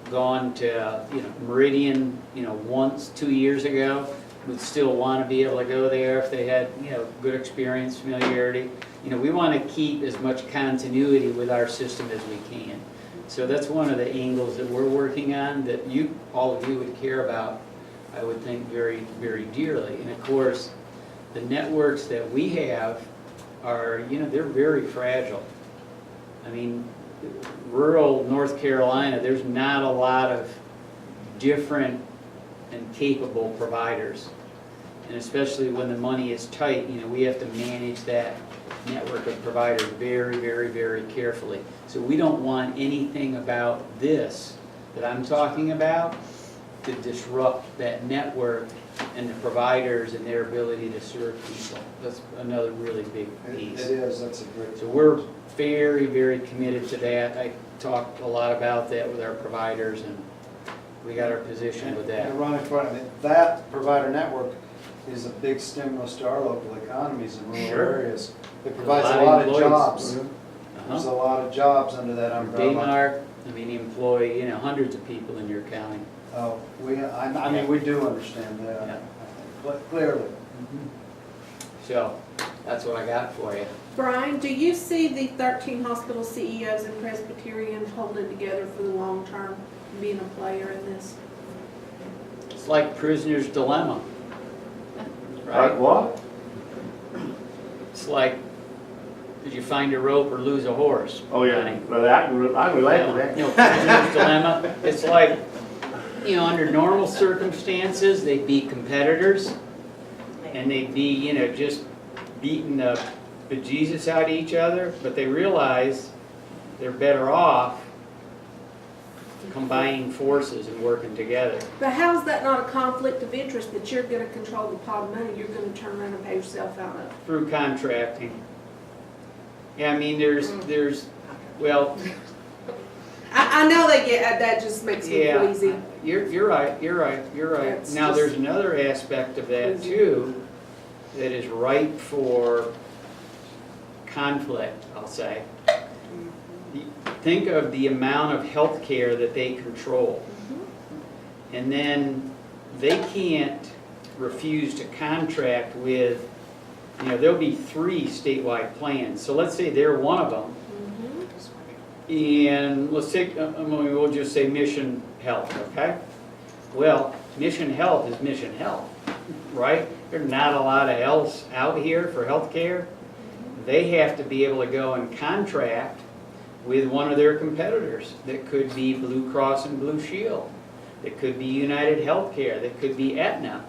gone to, you know, Meridian, you know, once, 2 years ago, would still want to be able to go there if they had, you know, good experience, familiarity. You know, we want to keep as much continuity with our system as we can. So that's one of the angles that we're working on that all of you would care about, I would think, very, very dearly. And of course, the networks that we have are, you know, they're very fragile. I mean, rural North Carolina, there's not a lot of different and capable providers. And especially when the money is tight, you know, we have to manage that network of providers very, very, very carefully. So we don't want anything about this that I'm talking about to disrupt that network and the providers and their ability to serve people. That's another really big piece. It is, that's a great. So we're very, very committed to that. I talked a lot about that with our providers, and we got our position with that. And Ronnie, that provider network is a big stimulus to our local economies in rural Sure. areas. It provides A a lot lot of of employees. jobs. There's a lot of jobs under that umbrella. Daymark, I mean, employ, you know, hundreds of people in your county. Oh, I mean, we do understand that, Yeah. clearly. So, that's what I got for you. Brian, do you see the 13 hospital CEOs in Presbyterian holding together for the long term, being a player in this? It's like prisoner's dilemma, Like right? what? It's like, did you find a rope or lose a horse? Oh, yeah, Honey? well, I can relate to that. You know, prisoner's dilemma, it's like, you know, under normal circumstances, they'd be competitors, and they'd be, you know, just beating the bejesus out of each other, but they realize they're better off combining forces and working together. But how is that not a conflict of interest that you're gonna control the pot of money you're gonna turn around and pay yourself out of? Through contracting. Yeah, I mean, there's, well, I know they get, that just makes me yeah, queasy. you're right. That's Now, just- there's another aspect of that too, that is ripe for conflict, I'll say. Think of the amount of health care that they control. And then they can't refuse to contract with, you know, there'll be 3 statewide plans. So let's say they're one of them. And let's take, we'll just say Mission Health, okay? Well, Mission Health is Mission Health, right? There's not a lot of else out here for health care. They have to be able to go and contract with one of their competitors. That could be Blue Cross and Blue Shield. That could be United Healthcare. That could be Aetna.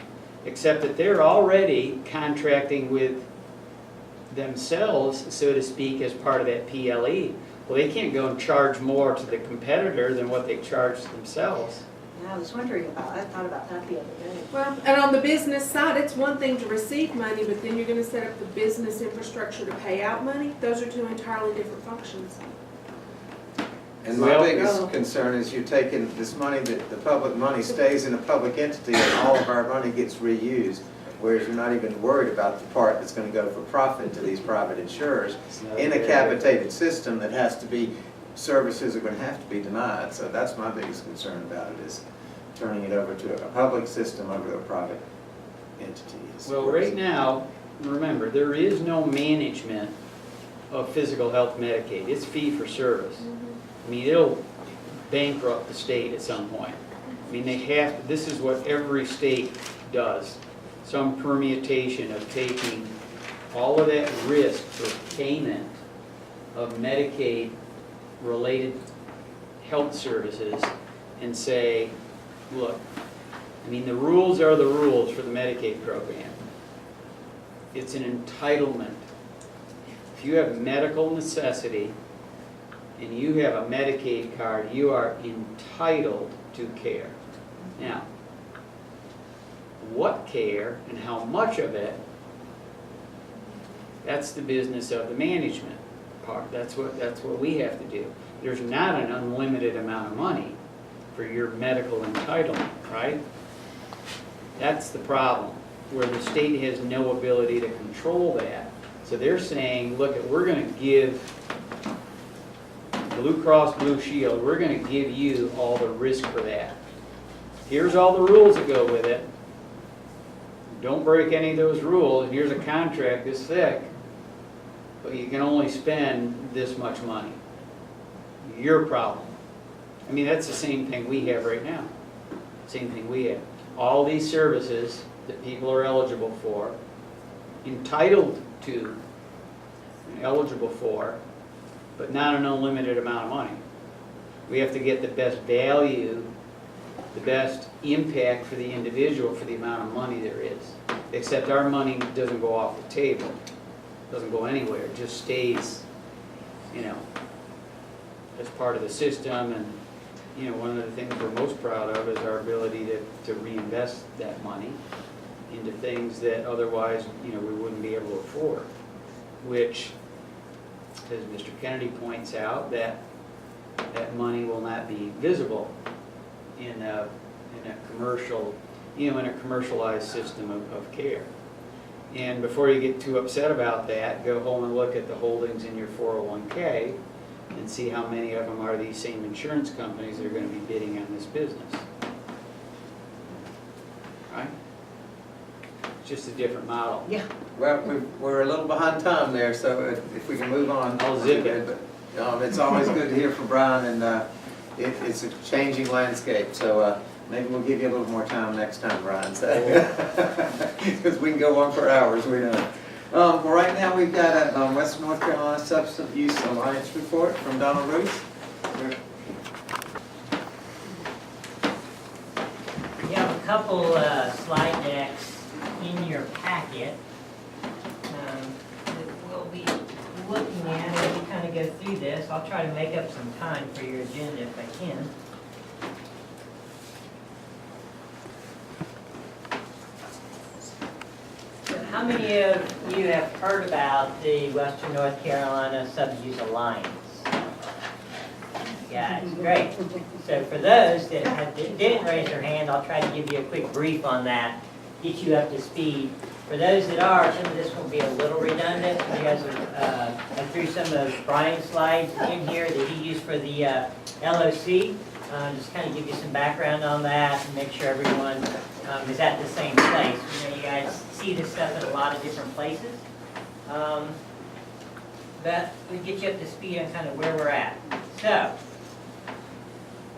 Except that they're already contracting with themselves, so to speak, as part of that PLE. Well, they can't go and charge more to the competitor than what they charge themselves. Yeah, I was wondering about, I thought about that the other day. Well, and on the business side, it's one thing to receive money, but then you're gonna set up the business infrastructure to pay out money. Those are 2 entirely different functions. And my Well- biggest concern is you're taking this money, that the public money stays in a public entity and all of our money gets reused, whereas you're not even worried about the part that's gonna go for profit to these private insurers in a capitated system that has to be, services are gonna have to be denied. So that's my biggest concern about it, is turning it over to a public system over to a private entity. Well, right now, remember, there is no management of physical health Medicaid. It's fee for service. I mean, it'll bankrupt the state at some point. I mean, they have, this is what every state does. Some permutation of taking all of that risk for payment of Medicaid-related health services and say, look, I mean, the rules are the rules for the Medicaid program. It's an entitlement. If you have medical necessity and you have a Medicaid card, you are entitled to care. Now, what care and how much of it, that's the business of the management part. That's what we have to do. There's not an unlimited amount of money for your medical entitlement, right? That's the problem, where the state has no ability to control that. So they're saying, look, we're going to give Blue Cross Blue Shield, we're going to give you all the risk for that. Here's all the rules that go with it. Don't break any of those rules, and here's a contract this thick, but you can only spend this much money. Your problem. I mean, that's the same thing we have right now. Same thing we have. All these services that people are eligible for, entitled to, eligible for, but not an unlimited amount of money. We have to get the best value, the best impact for the individual for the amount of money there is. except our money doesn't go off the table, doesn't go anywhere, it just stays, you know, as part of the system. And, you know, one of the things we're most proud of is our ability to reinvest that money into things that otherwise, you know, we wouldn't be able to afford, which, as Mr. Kennedy points out, that money will not be visible in a commercial, you know, in a commercialized system of care. And before you get too upset about that, go home and look at the holdings in your 401k and see how many of them are these same insurance companies that are going to be bidding on this business. Right? It's just a different model. Yeah. Well, we're a little behind time there, so if we can move on. I'll zip it. But it's always good to hear from Brian, and it's a changing landscape, so maybe we'll give you a little more time next time, Brian. Because we can go on for hours, we know. Well, right now we've got a Western North Carolina Substance Abuse Alliance report from Donald Roos. You have a couple slide decks in your packet that we'll be looking at as we kind of go through this. I'll try to make up some time for your agenda if I can. So how many of you have heard about the Western North Carolina Substance Alliance? Guys, great. So for those that didn't raise their hand, I'll try to give you a quick brief on that, get you up to speed. For those that are, some of this will be a little redundant. You guys have threw some of Brian's slides in here that he used for the LOC. Just kind of give you some background on that and make sure everyone is at the same place. You know, you guys see this stuff at a lot of different places. But we get you up to speed on kind of where we're at. So,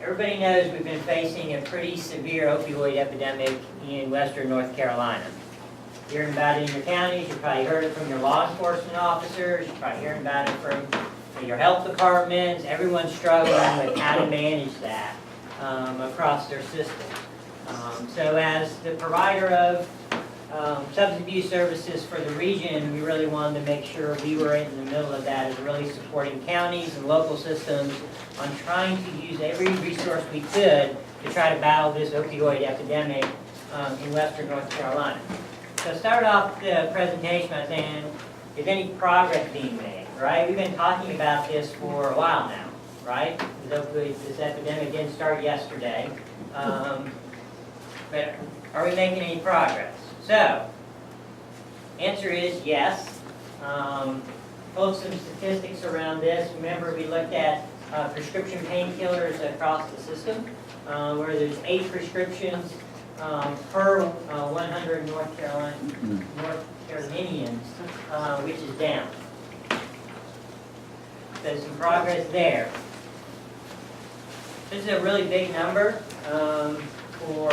everybody knows we've been facing a pretty severe opioid epidemic in Western North Carolina. You're hearing about it in your counties, you probably heard it from your law enforcement officers, you're probably hearing about it from your health departments. Everyone's struggling with how to manage that across their system. So as the provider of substance abuse services for the region, we really wanted to make sure we were in the middle of that, as really supporting counties and local systems on trying to use every resource we could to try to battle this opioid epidemic in Western North Carolina. So start off the presentation by saying, is any progress being made, right? We've been talking about this for a while now, right? This epidemic didn't start yesterday. But are we making any progress? So, answer is yes. Pulled some statistics around this. Remember, we looked at prescription painkillers across the system, where there's 8 prescriptions per 100 North Carolinians, which is down. So some progress there. This is a really big number for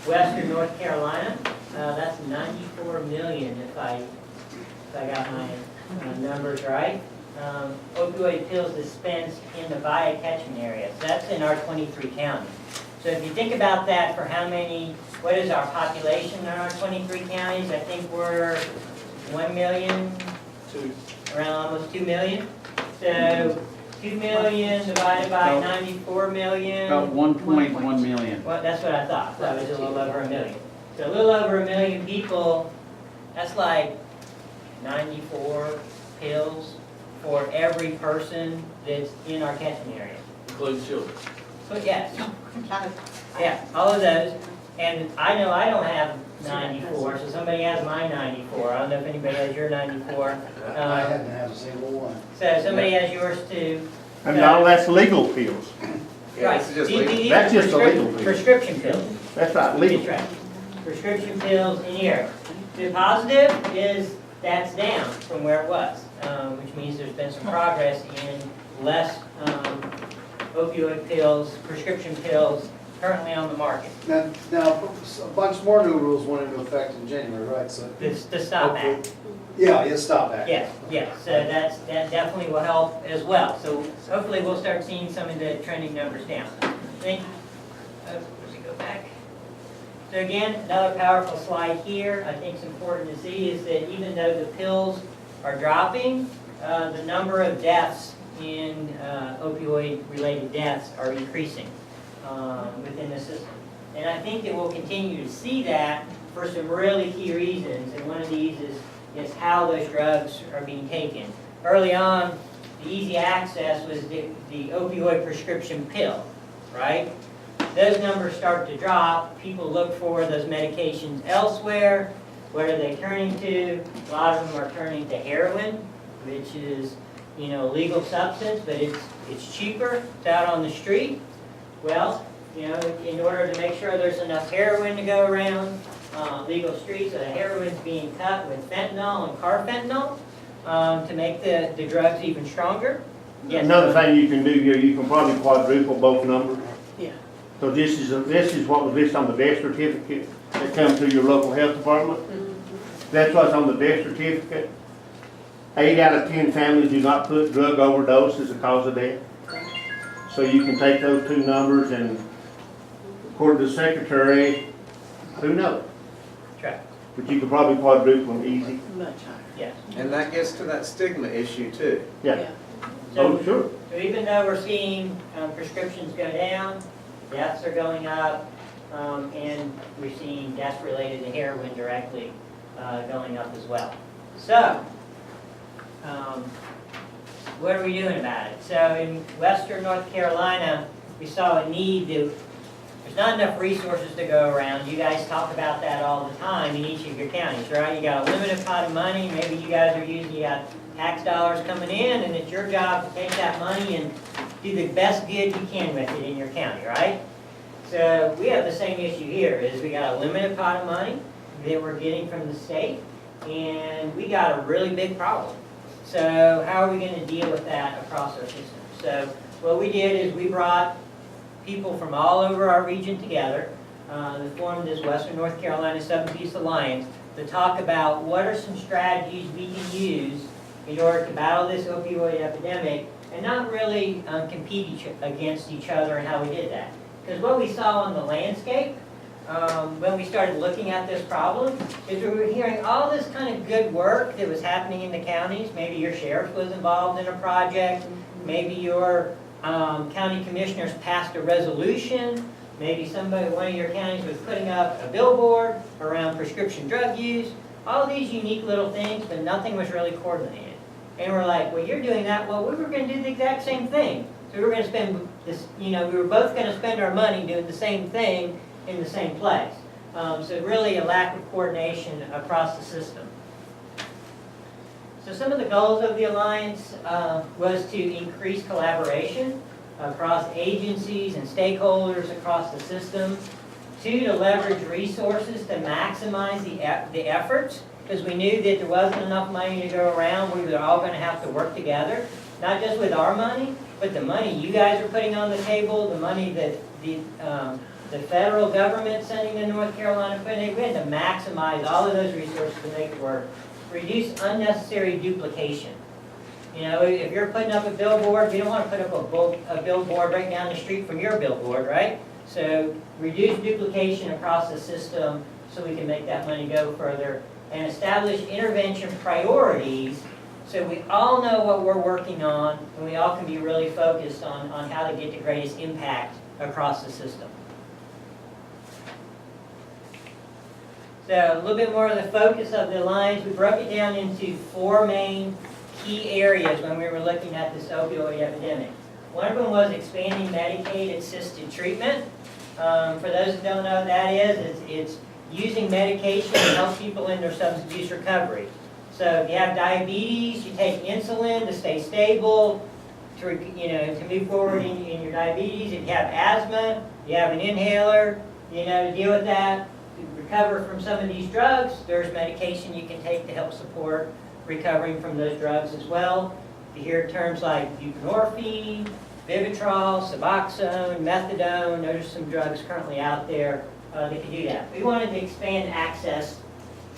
Western North Carolina. That's 94 million if I got my numbers right. Opioid pills dispensed in the Vaya catchment area. So that's in our 23 counties. So if you think about that, for how many, what is our population in our 23 counties? I think we're 1 million, around almost 2 million. So 2 million divided by 94 million. About 1.1 million. Well, that's what I thought. That was a little over 1 million. So a little over 1 million people, that's like 94 pills for every person that's in our catchment area. Including children. So yes, yeah, all of those. And I know I don't have 94, so somebody has my 94. I don't know if anybody has your 94. I haven't had a single one. So somebody has yours too. And all that's legal pills. Right. This is just These legal. That's are just a legal pill. prescription pills. That's not legal. That's right. Prescription pills in here. The positive is that's down from where it was, which means there's been some progress in less opioid pills, prescription pills currently on the market. Now, a bunch more new rules went into effect in January, right? So To stop that. yeah, stop that. Yes, yes, so that definitely will help as well. So hopefully we'll start seeing some of the trending numbers down. I think, where's it go back? So again, another powerful slide here, I think it's important to see, is that even though the pills are dropping, the number of deaths in opioid-related deaths are increasing within the system. And I think that we'll continue to see that for some really key reasons, and one of these is how those drugs are being taken. Early on, the easy access was the opioid prescription pill, right? Those numbers start to drop, people look for those medications elsewhere. What are they turning to? A lot of them are turning to heroin, which is, you know, a legal substance, but it's cheaper, it's out on the street. Well, you know, in order to make sure there's enough heroin to go around, legal streets, so the heroin's being cut with fentanyl and carfentanil to make the drugs even stronger. Yes, Another thing you can do here, you can probably quadruple both numbers. Yeah. So this is what was listed on the death certificate that comes through your local health department. That's what's on the death certificate. 8 out of 10 families do not put drug overdose as a cause of death. So you can take those two numbers and, according to the secretary, who knows? Right. But you could probably quadruple them easy. Much higher. Yes. And that gets to that stigma issue too. Yeah. So, Oh, sure. so even though we're seeing prescriptions go down, deaths are going up, and we're seeing deaths related to heroin directly going up as well. So, what are we doing about it? So in Western North Carolina, we saw a need to, there's not enough resources to go around. You guys talk about that all the time in each of your counties, right? You got a limited pot of money, maybe you guys are using, you got tax dollars coming in, and it's your job to take that money and do the best good you can with it in your county, right? So we have the same issue here, is we got a limited pot of money that we're getting from the state, and we got a really big problem. So how are we going to deal with that across our system? So what we did is we brought people from all over our region together that formed this Western North Carolina 7-Piece Alliance to talk about what are some strategies we can use in order to battle this opioid epidemic and not really compete against each other and how we did that. Because what we saw on the landscape when we started looking at this problem is we were hearing all this kind of good work that was happening in the counties. Maybe your sheriff was involved in a project. Maybe your county commissioners passed a resolution. Maybe one of your counties was putting up a billboard around prescription drug use. All these unique little things, but nothing was really coordinated. And we're like, well, you're doing that. Well, we were going to do the exact same thing. So we were going to spend this, you know, we were both going to spend our money doing the same thing in the same place. So really a lack of coordination across the system. So some of the goals of the Alliance was to increase collaboration across agencies and stakeholders across the system. 2, to leverage resources to maximize the efforts, because we knew that there wasn't enough money to go around. We were all going to have to work together, not just with our money, but the money you guys are putting on the table, the money that the federal government sending to North Carolina, we had to maximize all of those resources to make it work. Reduce unnecessary duplication. You know, if you're putting up a billboard, we don't want to put up a billboard right down the street from your billboard, right? So reduce duplication across the system so we can make that money go further, and establish intervention priorities so we all know what we're working on and we all can be really focused on how to get the greatest impact across the system. So a little bit more of the focus of the Alliance. We broke it down into 4 main key areas when we were looking at this opioid epidemic. One of them was expanding Medicaid-assisted treatment. For those who don't know what that is, it's using medication to help people in their substance abuse recovery. So if you have diabetes, you take insulin to stay stable, to move forward in your diabetes. If you have asthma, you have an inhaler, to deal with that. To recover from some of these drugs, there's medication you can take to help support recovering from those drugs as well. You hear terms like buprenorphine, Vivitrol, Suboxone, Methadone. Those are some drugs currently out there that can do that. We wanted to expand access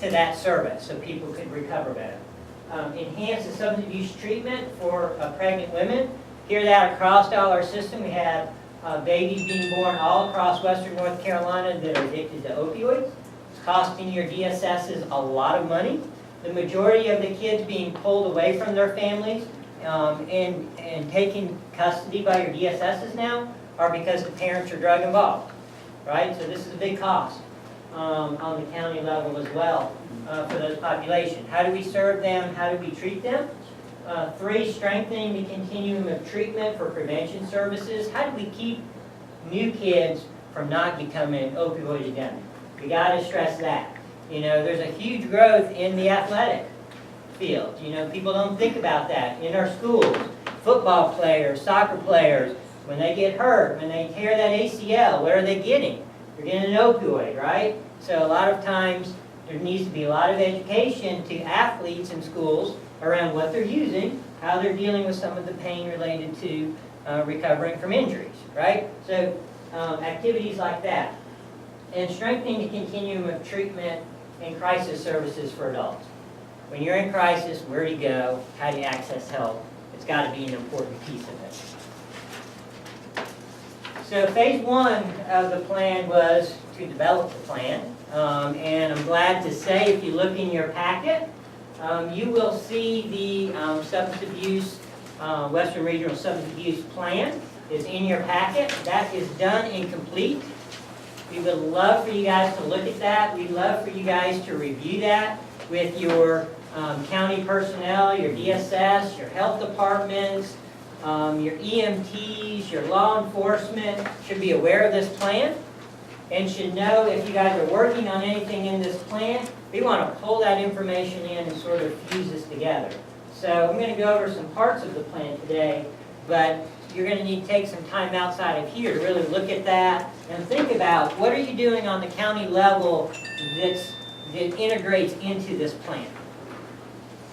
to that service so people could recover better. Enhance the substance abuse treatment for pregnant women. Hear that across all our system. We have babies being born all across western North Carolina that are addicted to opioids. It's costing your DSSs a lot of money. The majority of the kids being pulled away from their families and taken custody by your DSSs now are because the parents are drug involved, right? So this is a big cost on the county level as well for those populations. How do we serve them? How do we treat them? 3, strengthening the continuum of treatment for prevention services. How do we keep new kids from not becoming opioid epidemic? We got to stress that. You know, there's a huge growth in the athletic field. You know, people don't think about that. In our schools, football players, soccer players, when they get hurt, when they tear that ACL, what are they getting? They're getting an opioid, right? So a lot of times there needs to be a lot of education to athletes in schools around what they're using, how they're dealing with some of the pain related to recovering from injuries, right? So activities like that. And strengthening the continuum of treatment and crisis services for adults. When you're in crisis, where do you go? How do you access help? It's got to be an important piece of it. So phase 1 of the plan was to develop the plan. And I'm glad to say, if you look in your packet, you will see the substance abuse, Western Regional Substance Abuse Plan is in your packet. That is done and complete. We would love for you guys to look at that. We'd love for you guys to review that with your county personnel, your DSS, your health departments, your EMTs, your law enforcement should be aware of this plan and should know if you guys are working on anything in this plan, we want to pull that information in and sort of fuse this together. So I'm going to go over some parts of the plan today, but you're going to need to take some time outside of here to really look at that and think about what are you doing on the county level that integrates into this plan.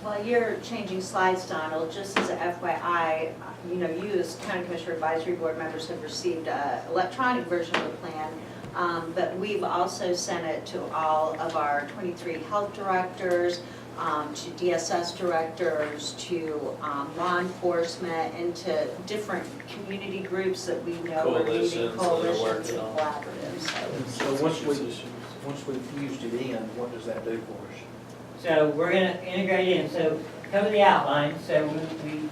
While you're changing slides, Donald, just as a FYI, you know, you as County Commissioner Advisory Board members have received an electronic version of the plan, but we've also sent it to all of our 23 health directors, to DSS directors, to law enforcement, and to different community groups that we know are meeting, coalitions and collaboratives. So once we've fused it in, what does that do for us? So we're going to integrate in. So come to the outline. So we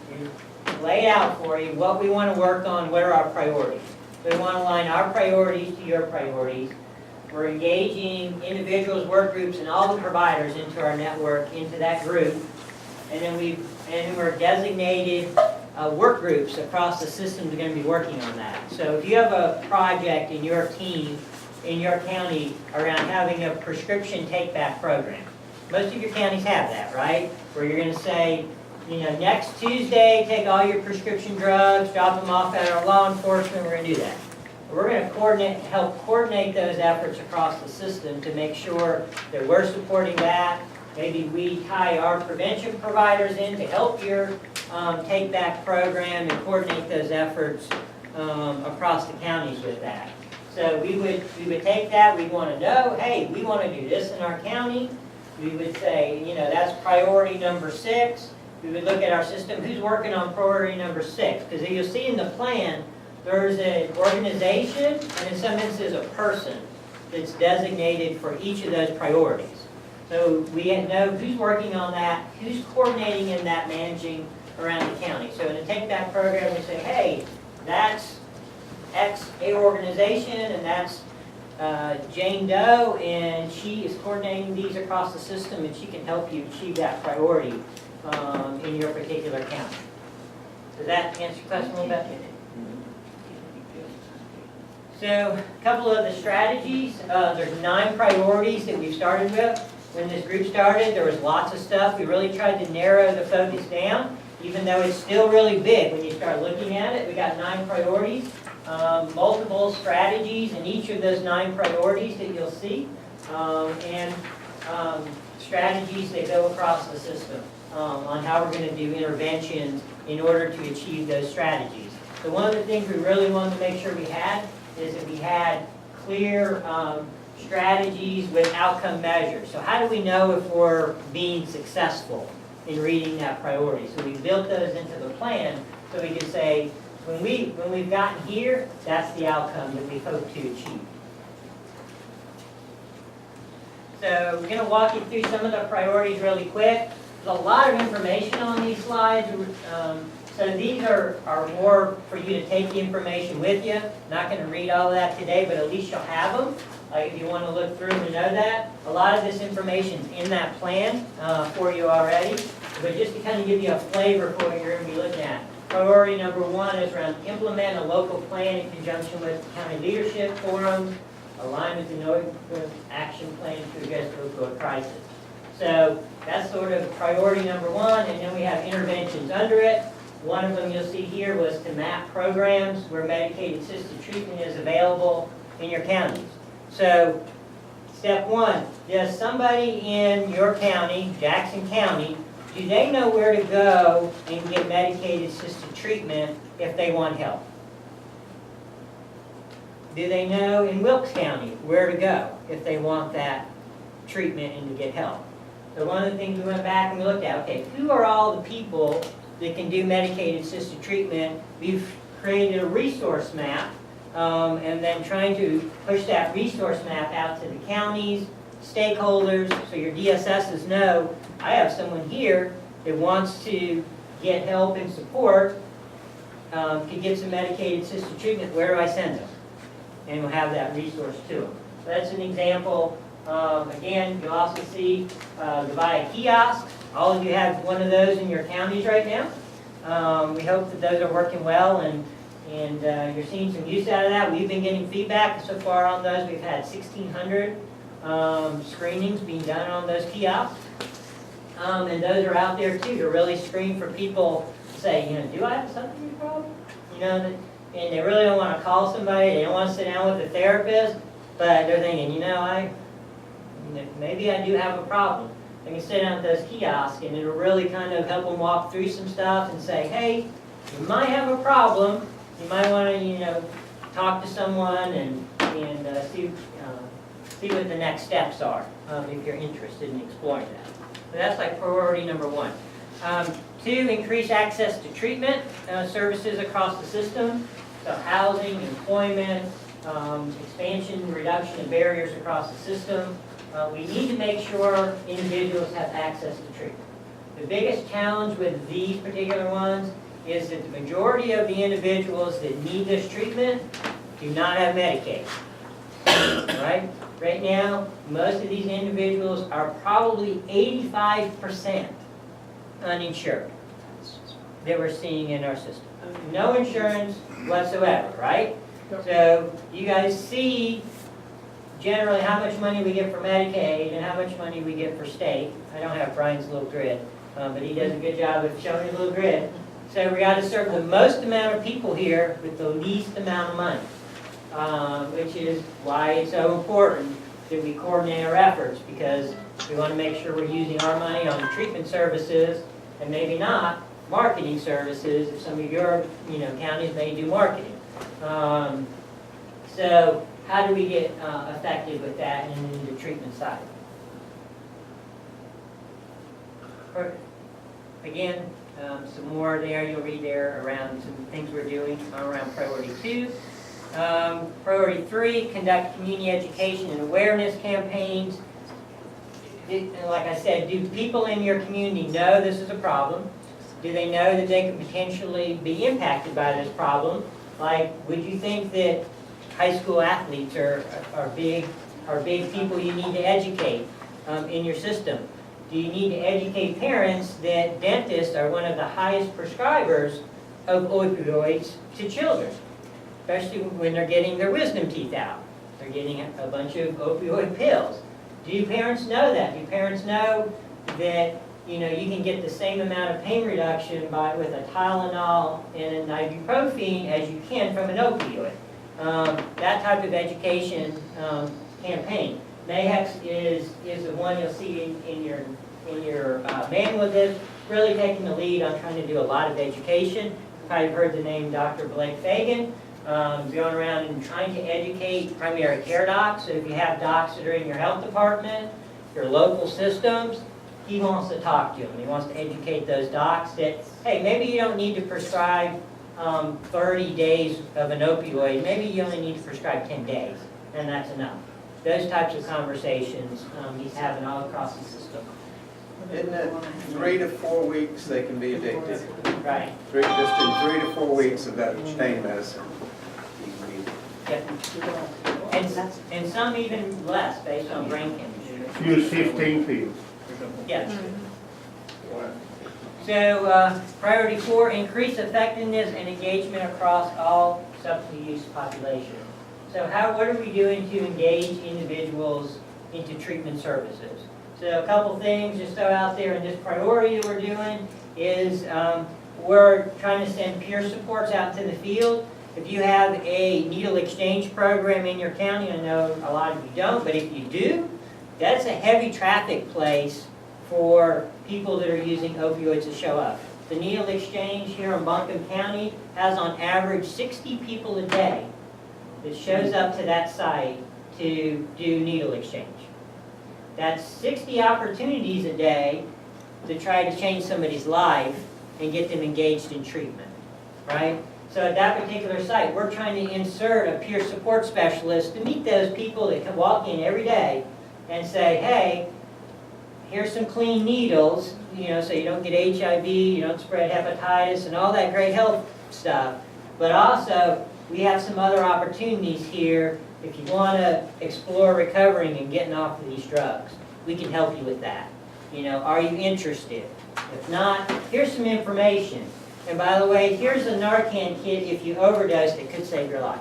lay out for you what we want to work on, what are our priorities. We want to align our priorities to your priorities. We're engaging individuals, work groups, and all the providers into our network, into that group. And then we're designated work groups across the system that are going to be working on that. So if you have a project in your team, in your county, around having a prescription take-back program, most of your counties have that, right? Where you're going to say, you know, next Tuesday, take all your prescription drugs, drop them off at our law enforcement, we're going to do that. We're going to help coordinate those efforts across the system to make sure that we're supporting that. Maybe we tie our prevention providers in to help your take-back program and coordinate those efforts across the counties with that. So we would take that, we want to know, hey, we want to do this in our county. We would say, you know, that's priority number 6. We would look at our system, who's working on priority number 6? Because you'll see in the plan, there's an organization and in some instances a person that's designated for each of those priorities. So we know who's working on that, who's coordinating in that, managing around the county. So in a take-back program, we say, hey, that's X A organization, and that's Jane Doe, and she is coordinating these across the system, and she can help you achieve that priority in your particular county. Does that answer your question a little bit? So a couple of the strategies, there's 9 priorities that we've started with. When this group started, there was lots of stuff. We really tried to narrow the focus down, even though it's still really big when you start looking at it. We got 9 priorities, multiple strategies in each of those 9 priorities that you'll see, and strategies that go across the system on how we're going to do interventions in order to achieve those strategies. So one of the things we really wanted to make sure we had is that we had clear strategies with outcome measures. So how do we know if we're being successful in reading that priority? So we built those into the plan so we could say, when we've gotten here, that's the outcome that we hope to achieve. So we're gonna walk you through some of the priorities really quick. There's a lot of information on these slides. So these are more for you to take the information with you. Not gonna read all of that today, but at least you'll have them. If you wanna look through them and know that. A lot of this information's in that plan for you already. But just to kind of give you a flavor for what you're gonna be looking at. Priority number 1 is around implement a local plan in conjunction with county leadership forums, align with the Northern Action Plan to address the opioid crisis. So that's sort of priority number 1, and then we have interventions under it. One of them you'll see here was to map programs where medicated-assisted treatment is available in your counties. So step 1, does somebody in your county, Jackson County, do they know where to go and get medicated-assisted treatment if they want help? Do they know in Wilkes County where to go if they want that treatment and to get help? So one of the things we went back and we looked at, okay, who are all the people that can do medicated-assisted treatment? We've created a resource map and then trying to push that resource map out to the counties, stakeholders, so your DSSs know, I have someone here that wants to get help and support, could get some medicated-assisted treatment, where do I send them? And we'll have that resource to them. So that's an example. Again, you'll also see the Vaya kiosks. All of you have one of those in your counties right now. We hope that those are working well and you're seeing some use out of that. We've been getting feedback so far on those. We've had 1,600 screenings being done on those kiosks. And those are out there too to really screen for people to say, you know, do I have a substance problem? You know, and they really don't want to call somebody. They don't want to sit down with a therapist, but they're thinking, you know, maybe I do have a problem. They can sit down at those kiosks and it'll really kind of help them walk through some stuff and say, hey, you might have a problem. You might want to, you know, talk to someone and see what the next steps are if you're interested in exploring that. So that's like priority number 1. 2, increase access to treatment services across the system. So housing, employment, expansion, reduction of barriers across the system. We need to make sure individuals have access to treatment. The biggest challenge with these particular ones is that the majority of the individuals that need this treatment do not have Medicaid. Right? Right now, most of these individuals are probably 85% uninsured that we're seeing in our system. No insurance whatsoever, right? So you guys see generally how much money we get for Medicaid and how much money we get for state. I don't have Brian's little grid, but he does a good job of showing a little grid. So we got to serve the most amount of people here with the least amount of money, which is why it's so important that we coordinate our efforts, because we want to make sure we're using our money on treatment services and maybe not marketing services if some of your counties may do marketing. So how do we get effective with that in the treatment side? Again, some more there, you'll read there around some things we're doing around priority 2. Priority 3, conduct community education and awareness campaigns. Like I said, do people in your community know this is a problem? Do they know that they could potentially be impacted by this problem? Like, would you think that high school athletes are big people you need to educate in your system? Do you need to educate parents that dentists are one of the highest prescribers of opioids to children, especially when they're getting their wisdom teeth out? They're getting a bunch of opioid pills. Do parents know that? Do parents know that you can get the same amount of pain reduction with a Tylenol and an ibuprofen as you can from an opioid? That type of education campaign. NAHEX is the one you'll see in your manual that's really taking the lead on trying to do a lot of education. You've probably heard the name Dr. Blake Fagan. Going around and trying to educate primary care docs. So if you have docs that are in your health department, your local systems, he wants to talk to them. He wants to educate those docs that, hey, maybe you don't need to prescribe 30 days of an opioid, maybe you only need to prescribe 10 days, and that's enough. Those types of conversations he's having all across the system. Isn't it 3 to 4 weeks they can be addicted? Right. Just in 3 to 4 weeks of that pain medicine. Yep. And some even less based on brain chemistry. Use 15 pills. Yes. So, priority 4, increase effectiveness and engagement across all substance use population. So what are we doing to engage individuals into treatment services? So a couple things just throw out there in this priority that we're doing is we're trying to send peer supports out to the field. If you have a needle exchange program in your county, I know a lot of you don't, but if you do, that's a heavy traffic place for people that are using opioids to show up. The needle exchange here in Buncombe County has on average 60 people a day that shows up to that site to do needle exchange. That's 60 opportunities a day to try to change somebody's life and get them engaged in treatment, right? So at that particular site, we're trying to insert a peer support specialist to meet those people that can walk in every day and say, hey, here's some clean needles, so you don't get HIV, you don't spread hepatitis and all that great health stuff. But also, we have some other opportunities here if you want to explore recovering and getting off of these drugs. We can help you with that. Are you interested? If not, here's some information. And by the way, here's a Narcan kit if you overdose that could save your life.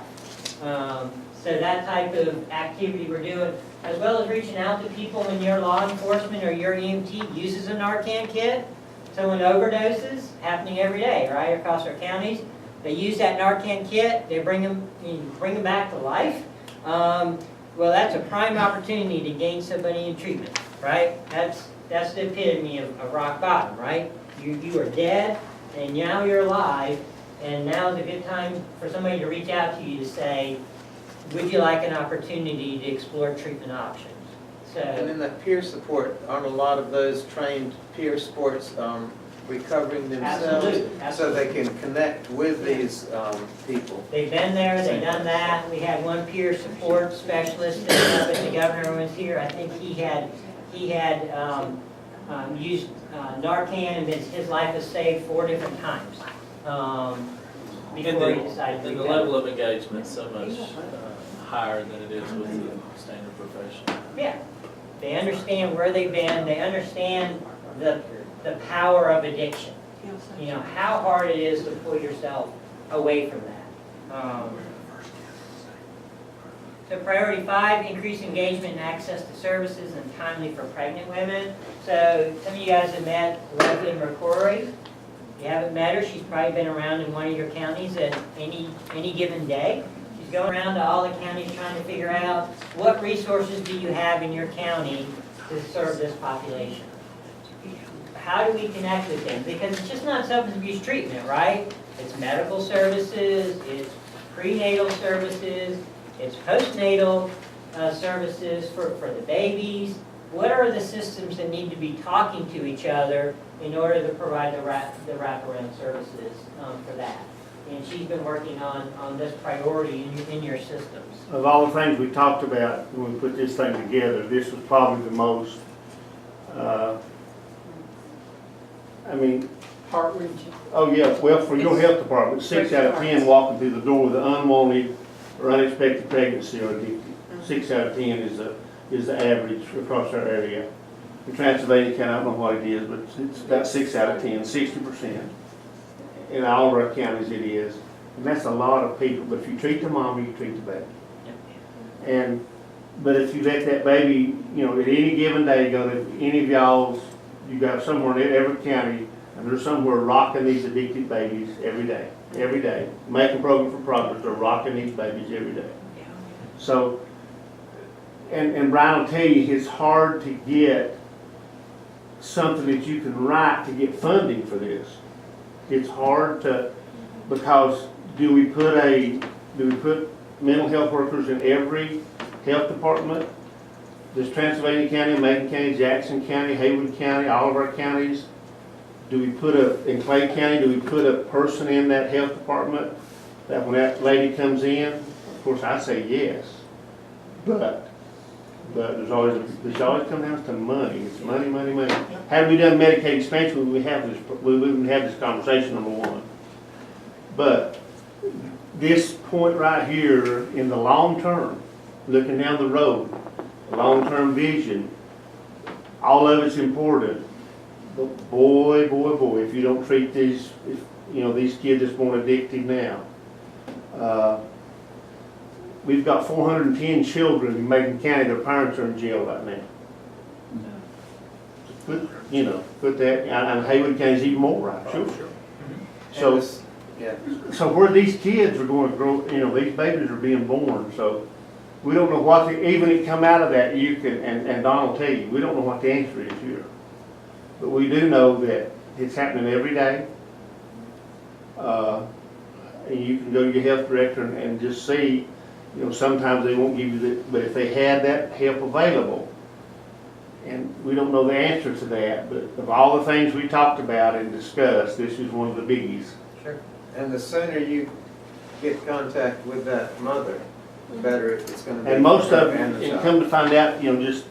So that type of activity we're doing, as well as reaching out to people when your law enforcement or your EMT uses a Narcan kit. Someone overdoses, happening every day, right, across our counties. They use that Narcan kit, they bring them back to life. Well, that's a prime opportunity to gain somebody in treatment, right? That's the epitome of rock bottom, right? You are dead, and now you're alive, and now is a good time for somebody to reach out to you to say, would you like an opportunity to explore treatment options? And in that peer support, aren't a lot of those trained peer supports recovering themselves? Absolutely. So they can connect with these people? They've been there, they've done that. We had one peer support specialist that the governor was here. I think he had used Narcan, and his life was saved 4 different times before he decided to And the recover. level of engagement is so much higher than it is with the standard profession. Yeah, they understand where they've been, they understand the power of addiction. How hard it is to pull yourself away from that. So priority 5, increase engagement and access to services and timely for pregnant women. So some of you guys have met Leslie McCrory. If you haven't met her, she's probably been around in one of your counties at any given day. She's going around to all the counties trying to figure out what resources do you have in your county to serve this population. How do we connect with them? Because it's just not substance abuse treatment, right? It's medical services, it's prenatal services, it's postnatal services for the babies. What are the systems that need to be talking to each other in order to provide the wraparound services for that? And she's been working on this priority in your systems. Of all the things we talked about when we put this thing together, this was probably the most, Heart-wrenching. oh yeah, well, for your health department, 6 out of 10 walking through the door with an unwanted or unexpected pregnancy or addicted. 6 out of 10 is the average across our area. In Transylvania County, I don't know what it is, but it's about 6 out of 10, 60%. In all of our counties it is. And that's a lot of people, but if you treat the mom, you treat the baby. But if you let that baby, at any given day, go to any of y'all's, you got somewhere in every county, and there's somewhere rocking these addicted babies every day. Making a program for progress, they're rocking these babies every day. So, and Brian will tell you, it's hard to get something that you can write to get funding for this. It's hard because do we put mental health workers in every health department? Does Transylvania County, Macon County, Jackson County, Haywood County, all of our counties, do we put in Clay County, do we put a person in that health department that when that lady comes in? Of course, I say yes, but there's always come down to money. It's money, money, money. Had we done Medicaid expansion, we wouldn't have this conversation, number one. But this point right here, in the long term, looking down the road, long-term vision, all of it's important. But boy, boy, boy, if you don't treat these, these kids that's born addicted now. We've got 410 children in Macon County, their parents are in jail right now. Put that, and Haywood County's even more, right? Sure. So, Yeah. so where these kids are going to grow, these babies are being born, so we don't know what, even it come out of that, you can, and Don will tell you, we don't know what the answer is here. But we do know that it's happening every day. And you can go to your health director and just see, sometimes they won't give you the, but if they had that help available, and we don't know the answer to that, but of all the things we talked about and discussed, this is one of the biggies. Sure. And the sooner you get contact with that mother, the better it's gonna be. And most for her of them, and the and child. come to find out, just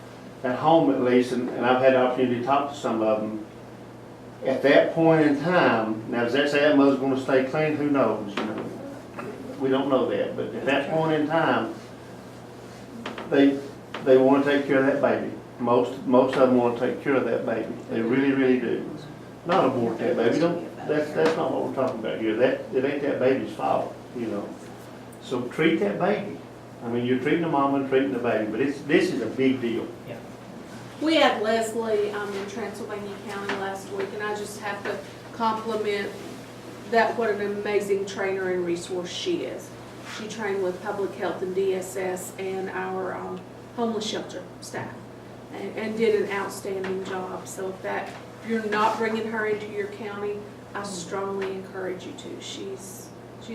at home at least, and I've had the opportunity to talk to some of them, at that point in time, now does that say that mother's gonna stay clean? Who knows, We don't know that, but at that point in time, they wanna take care of that baby. Most of them wanna take care of that baby. They really, really do. Not abort that baby, that's not what we're talking about here. It ain't that baby's fault, So treat that baby. I mean, you're treating the mama and treating the baby, but this is a big deal. We had Leslie in Transylvania County last week, and I just have to compliment what an amazing trainer and resource she is. She trained with public health and DSS and our homeless shelter staff, and did an outstanding job. So if you're not bringing her into your county, I strongly encourage you to. She's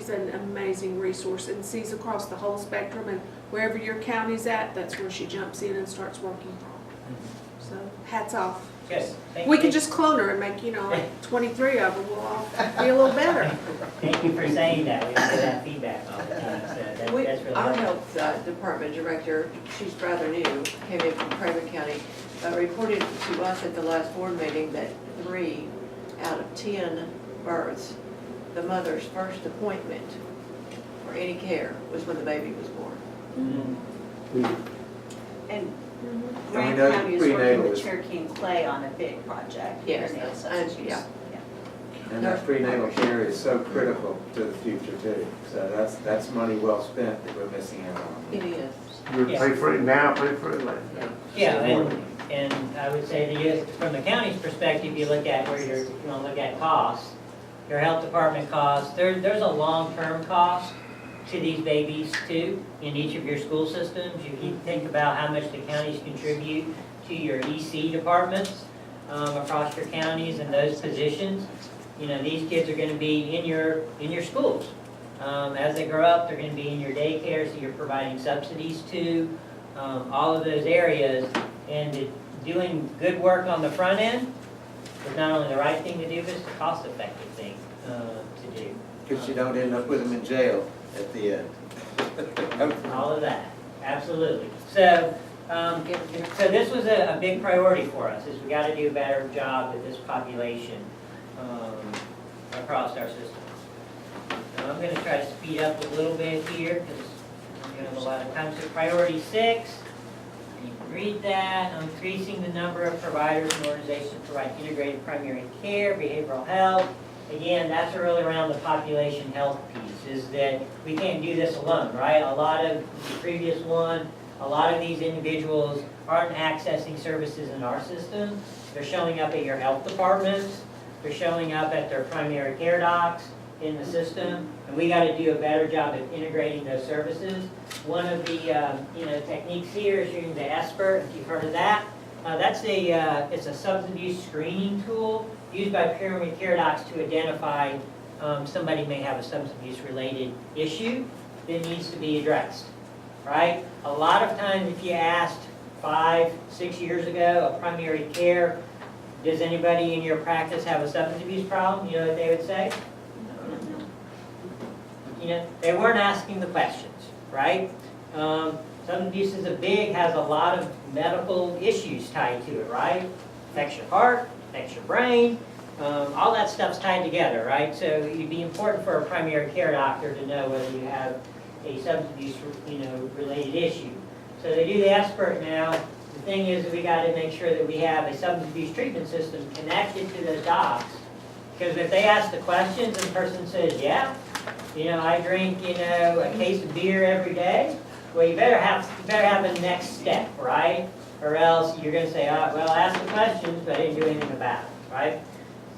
an amazing resource and sees across the whole spectrum, and wherever your county's at, that's where she jumps in and starts working from. So hats off. Good. Thank We you. can just clone her and make, like 23 of them. We'll all be a little better. Thank you for saying that. We get that feedback all the time, so that's really Our helpful. health department director, she's rather new, came in from Craven County, reported to us at the last board meeting that 3 out of 10 births, the mother's first appointment for any care was when the baby was born. And And Grant we know County is working prenatal with is- Cherokee and Clay on a big project. Yes, here in and- Massachusetts. yeah. And that prenatal care is so critical to the future too. So that's money well spent that we're missing out on. It is. You pay for it now, pay for it later. Yeah, and I would say from the county's perspective, you look at you want to look at costs, your health department costs, there's a long-term cost to these babies too, in each of your school systems. If you think about how much the counties contribute to your EC departments across your counties and those positions, these kids are gonna be in your schools. As they grow up, they're gonna be in your daycare, so you're providing subsidies to, all of those areas. And doing good work on the front end is not only the right thing to do, but it's a cost-effective thing to do. Because you don't end up with them in jail at the end. All of that, absolutely. So this was a big priority for us, is we gotta do a better job with this population across our system. Now, I'm gonna try to speed up a little bit here, because we have a lot of time. So priority 6, you can read that, increasing the number of providers and organizations that provide integrated primary care, behavioral health. Again, that's really around the population health piece, is that we can't do this alone, right? A lot of the previous one, a lot of these individuals aren't accessing services in our system. They're showing up at your health departments, they're showing up at their primary care docs in the system, and we gotta do a better job of integrating those services. One of the techniques here is using the ESPER, if you've heard of that. It's a substance abuse screening tool used by primary care docs to identify somebody may have a substance abuse related issue that needs to be addressed, right? A lot of times if you asked 5, 6 years ago, a primary care Does anybody in your practice have a substance abuse problem? You know what they would say? You know, they weren't asking the questions, right? Substance abuse has a lot of medical issues tied to it, right? Affects your heart, affects your brain, all that stuff's tied together, right? So it'd be important for a primary care doctor to know whether you have a substance abuse, related issue. So they do the expert now. The thing is that we got to make sure that we have a substance abuse treatment system connected to those docs. Because if they ask the questions and the person says, yeah, I drink, a case of beer every day, well, you better have a next step, right? Or else you're going to say, oh, well, ask the questions, but I didn't do anything about it, right?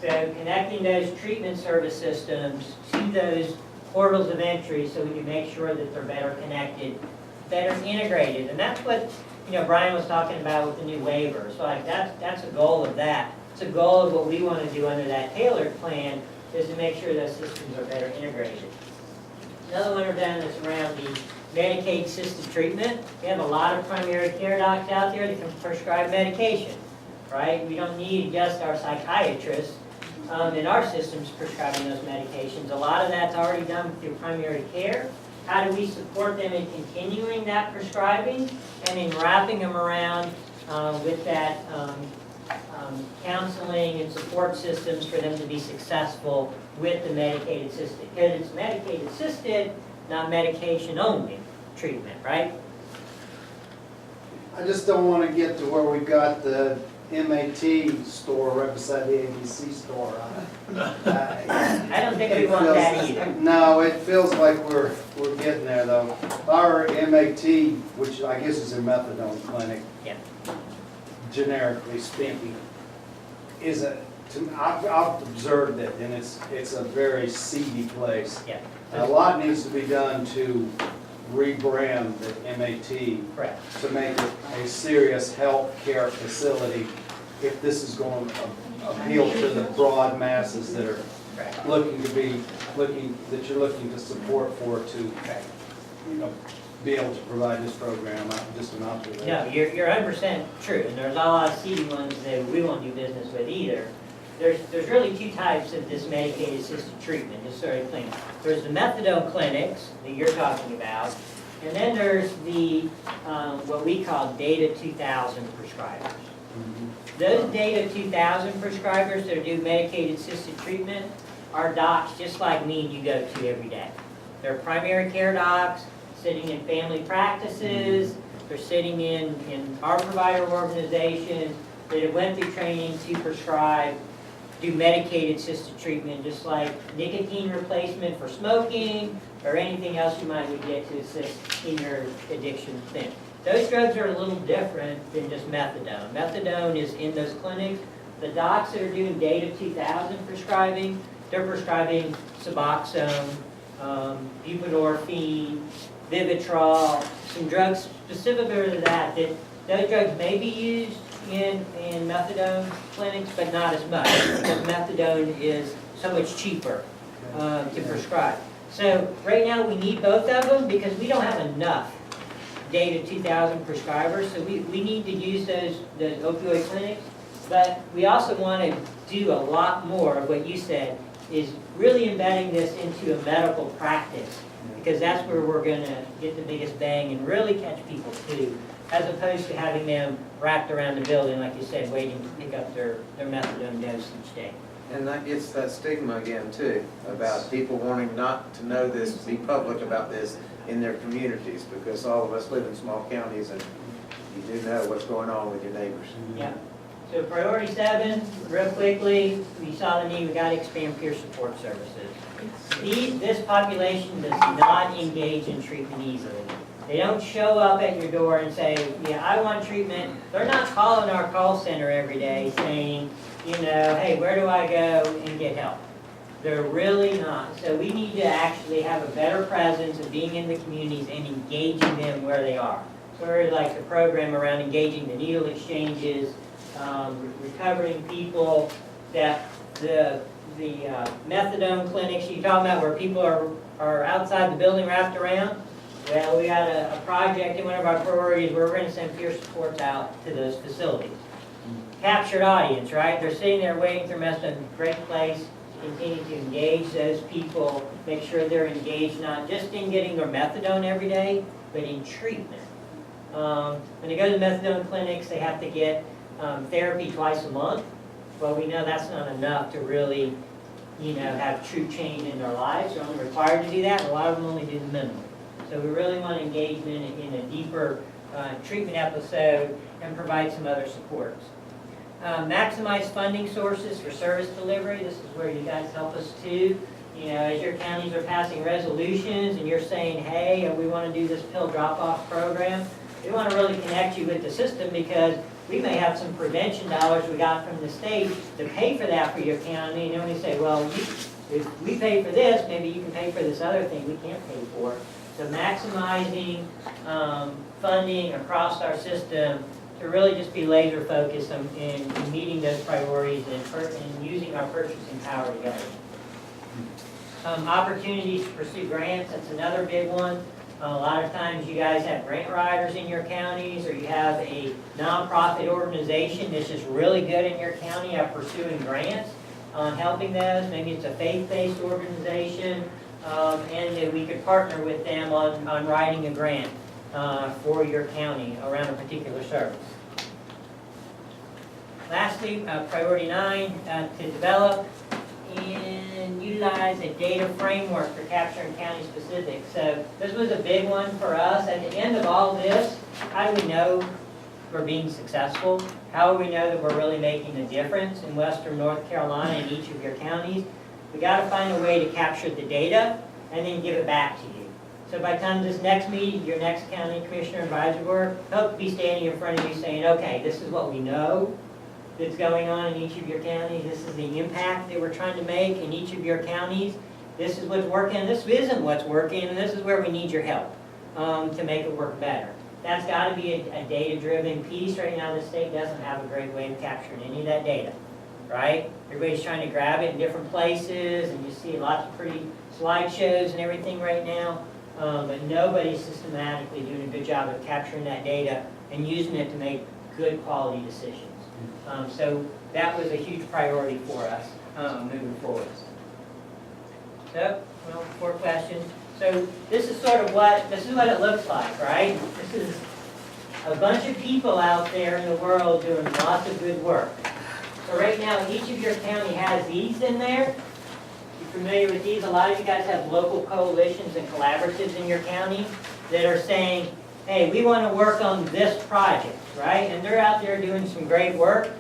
So connecting those treatment service systems to those portals of entry so we can make sure that they're better connected, better integrated. And that's what, Brian was talking about with the new waiver. So like that's a goal of that. It's a goal of what we want to do under that tailored plan is to make sure those systems are better integrated. Another one down that's around the Medicaid-assisted treatment. We have a lot of primary care docs out there that can prescribe medication, right? We don't need just our psychiatrists in our systems prescribing those medications. A lot of that's already done through primary care. How do we support them in continuing that prescribing and in wrapping them around with that counseling and support systems for them to be successful with the Medicaid-assisted? Because it's Medicaid-assisted, not medication-only treatment, right? I just don't want to get to where we've got the MAT store right beside the ABC store. I don't think we want that either. No, it feels like we're getting there though. Our MAT, which I guess is a methadone clinic, Yeah. generically speaking, I've observed it, and it's a very seedy place. Yeah. A lot needs to be done to rebrand the MAT Correct. to make it a serious health care facility if this is going to appeal to the broad masses that are Correct. that you're looking to support for to, be able to provide this program, just an observation. No, you're 100% true, and there's a lot of seedy ones that we won't do business with either. There's really two types of this Medicaid-assisted treatment, just sort of clean. There's the methadone clinics that you're talking about, and then there's the, what we call Data 2000 prescribers. Those Data 2000 prescribers that do Medicaid-assisted treatment are docs just like me and you go to every day. They're primary care docs, sitting in family practices, they're sitting in our provider organizations that have went through training to prescribe, do Medicaid-assisted treatment, just like nicotine replacement for smoking or anything else you might would get to assist in your addiction thing. Those drugs are a little different than just methadone. Methadone is in those clinics. The docs that are doing Data 2000 prescribing, they're prescribing Suboxone, buprenorphine, Vivitrol, some drugs specific to that those drugs may be used in methadone clinics, but not as much, because methadone is so much cheaper to prescribe. So right now we need both of them because we don't have enough Data 2000 prescribers, so we need to use those opioid clinics, but we also want to do a lot more of what you said, is really embedding this into a medical practice, because that's where we're going to get the biggest bang and really catch people too, as opposed to having them wrapped around the building, like you said, waiting to pick up their methadone dose each day. And that gets that stigma again too, about people wanting not to know this, be public about this in their communities, because all of us live in small counties and you do know what's going on with your neighbors. Yeah. So priority 7, real quickly, we saw the need, we got to expand peer support services. This population does not engage in treatment easily. They don't show up at your door and say, yeah, I want treatment. They're not calling our call center every day saying, hey, where do I go and get help? They're really not. So we need to actually have a better presence of being in the communities and engaging them where they are. So we're like the program around engaging the needle exchanges, recovering people, that the methadone clinics you're talking about where people are outside the building wrapped around. Well, we got a project in one of our priorities where we're going to send peer supports out to those facilities. captured audience, right? They're sitting there waiting for methadone, great place to continue to engage those people, make sure they're engaged not just in getting their methadone every day, but in treatment. When they go to the methadone clinics, they have to get therapy twice a month. Well, we know that's not enough to really, have true change in their lives. They're only required to do that, and a lot of them only do the minimum. So we really want engagement in a deeper treatment episode and provide some other supports. Maximize funding sources for service delivery. This is where you guys help us too. As your counties are passing resolutions and you're saying, hey, we want to do this pill drop-off program, we want to really connect you with the system because we may have some prevention dollars we got from the state to pay for that for your county. And then we say, well, if we pay for this, maybe you can pay for this other thing we can't pay for. So maximizing funding across our system to really just be laser focused in meeting those priorities and using our purchasing power together. Opportunities to pursue grants, that's another big one. A lot of times you guys have grant writers in your counties, or you have a nonprofit organization that's just really good in your county at pursuing grants, helping those. Maybe it's a faith-based organization, and that we could partner with them on writing a grant for your county around a particular service. Lastly, priority 9, to develop and utilize a data framework for capturing county specifics. So this was a big one for us. At the end of all this, how do we know we're being successful? How do we know that we're really making a difference in Western North Carolina in each of your counties? We got to find a way to capture the data and then give it back to you. So by the time this next meeting, your next county commissioner advisory board, hope be standing in front of you saying, okay, this is what we know that's going on in each of your counties. This is the impact that we're trying to make in each of your counties. This is what's working, this isn't what's working, and this is where we need your help to make it work better. That's got to be a data-driven piece. Right now, the state doesn't have a great way of capturing any of that data, right? Everybody's trying to grab it in different places, and you see lots of pretty slideshows and everything right now, but nobody's systematically doing a good job of capturing that data and using it to make good quality decisions. So that was a huge priority for us moving forward. So, well, 4 questions. So this is sort of what it looks like, right? This is a bunch of people out there in the world doing lots of good work. So right now, each of your county has these in there. You're familiar with these? A lot of you guys have local coalitions and collaboratives in your county that are saying, hey, we want to work on this project, right? And they're out there doing some great work.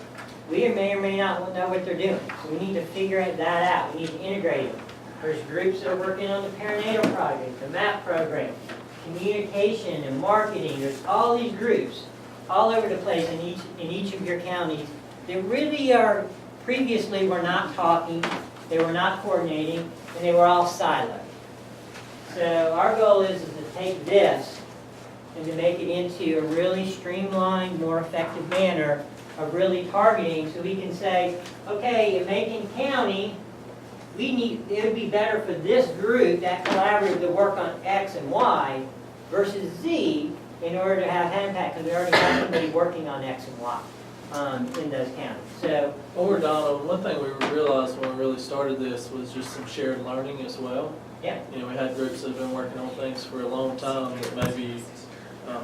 We may or may not know what they're doing. So we need to figure that out. We need to integrate them. There's groups that are working on the perinatal project, the MAP program, communication and marketing. There's all these groups all over the place in each of your counties that really previously were not talking, they were not coordinating, and they were all siloed. So our goal is to take this and to make it into a really streamlined, more effective manner of really targeting, so we can say, okay, in Macon County, it would be better for this group, that collaborative, to work on X and Y versus Z in order to have impact, because we already have somebody working on X and Y in those counties. So, Or Donna, one thing we realized when we really started this was just some shared learning as well. yeah. We had groups that have been working on things for a long time that maybe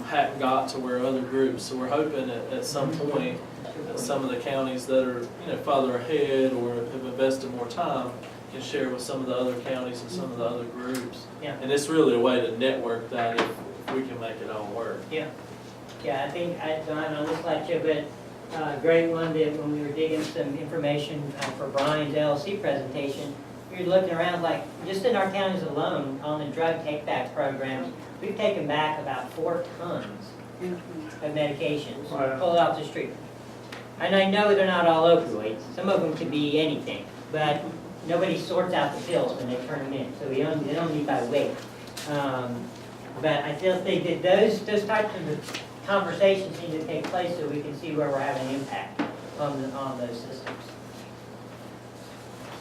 hadn't got to where other groups. So we're hoping at some point that some of the counties that are farther ahead or have invested more time can share with some of the other counties and some of the other groups. Yeah. And it's really a way to network that if we can make it all work. Yeah, I think I don't have it on this slideshow, but great one that when we were digging some information for Brian's LLC presentation, we were looking around like, just in our counties alone, on the drug take-back programs, we've taken back about 4 tons of medications, Wow. pulled off the street. And I know they're not all opioids. Some of them could be anything, but nobody sorts out the pills when they turn them in, so they don't need by weight. But I still think that those types of conversations need to take place so we can see where we're having an impact on those systems.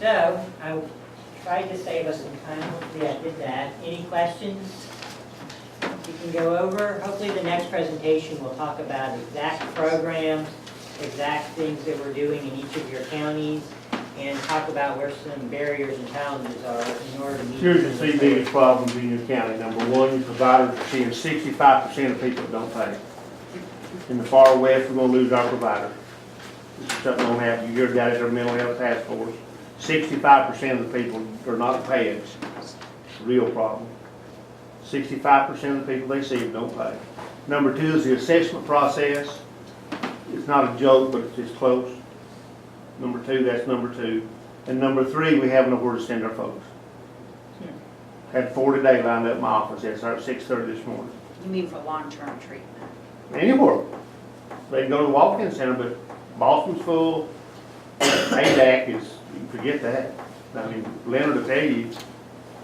So I tried to save us some time. Hopefully I did that. Any questions we can go over? Hopefully the next presentation will talk about exact programs exact things that we're doing in each of your counties and talk about where some barriers and challenges are in order to meet. Here's the three biggest problems in your county. Number one, your providers are seeing 65% of people that don't pay. In the far west, we're gonna lose our provider. This is something gonna happen. You heard that at our mental health task force. 65% of the people are not paying. It's a real problem. 65% of the people they see don't pay. Number two is the assessment process. It's not a joke, but it's close. Number two, that's number two. And number three, we have nowhere to send our folks. Had 4 today lined up in my office. That's our 6:30 this morning. You mean for long-term treatment? Anywhere. They can go to the walk-in center, but Boston's full. ADAC is, you forget that. I mean, Leonard will tell you,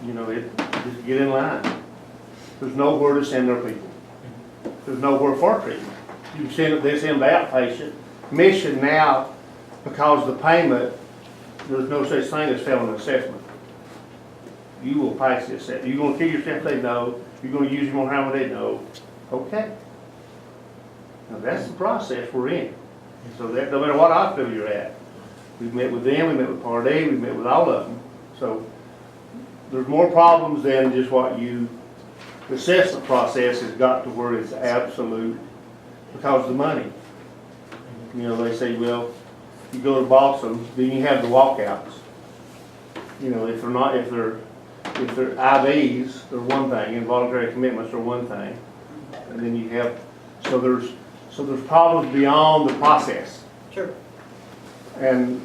you know, just get in line. There's nowhere to send their people. There's nowhere for treatment. You can send this in the outpatient. Mission now, because of the payment, there's no such thing as failing an assessment. You will pass the assessment. You're gonna kill yourself, they know. You're gonna use them on how they know. Okay. Now that's the process we're in. So that, no matter what hospital you're at, we've met with them, we met with Part A, we met with all of them. So there's more problems than just what you, the assessment process has got to where it's absolute because of the money. You know, they say, well, you go to Boston, then you have the walkouts. You know, if they're IVs, they're one thing, involuntary commitments are one thing. And then you have, so there's problems beyond the process. Sure. And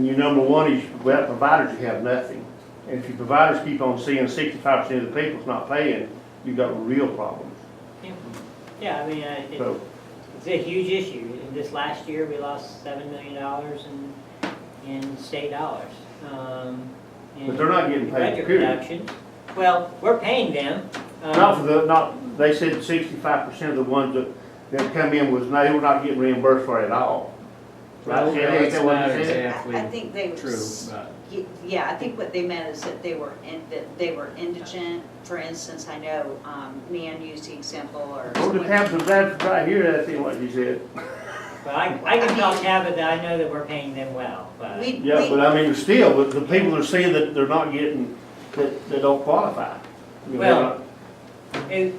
your number one is, without providers, you have nothing. And if your providers keep on seeing 65% of the people's not paying, you've got real problems. Yeah, I mean, So, it's a huge issue. This last year, we lost $7 million in state dollars. but they're not getting paid, Budget period. reduction. Well, we're paying them. They said 65% of the ones that come in they were not getting reimbursed for it at all. Right? Well, Ain't that's that what not you said? exactly I think they were. true, but. Yeah, I think what they meant is that they were indigent. For instance, I know Nan used the example, or. Oh, the tabs that's right here, that's what you said. Well, I can tell Tabitha that I know that we're paying them well, but. Yeah, but I mean, still, but the people are seeing that they're not getting, that they don't qualify. You know, Well,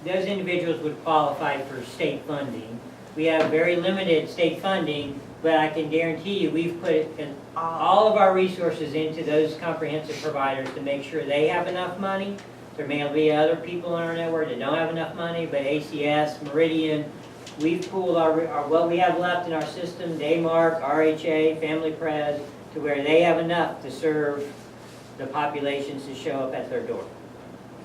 those individuals would qualify for state funding. We have very limited state funding, but I can guarantee you, we've put all of our resources into those comprehensive providers to make sure they have enough money. There may be other people in our network that don't have enough money, but ACS, Meridian, we've pooled what we have left in our system, Daymark, RHA, Family Pres, to where they have enough to serve the populations to show up at their door.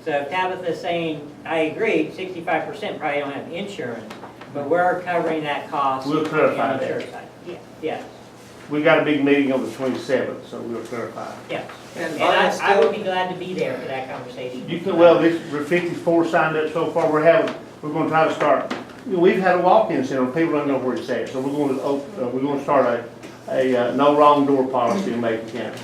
So if Tabitha's saying, I agree, 65% probably don't have insurance, but we're covering that cost. We'll clarify on the that. insurance side. Yeah, We got a big meeting on the 27th, so we'll clarify. yeah. And And Vaya I would still, be glad to be there for that conversation. You can, well, we're 54 signed up so far. We're gonna try to start, we've had a walk-in center, people don't know where it's at, so we're gonna start a no wrong door policy in Macon County.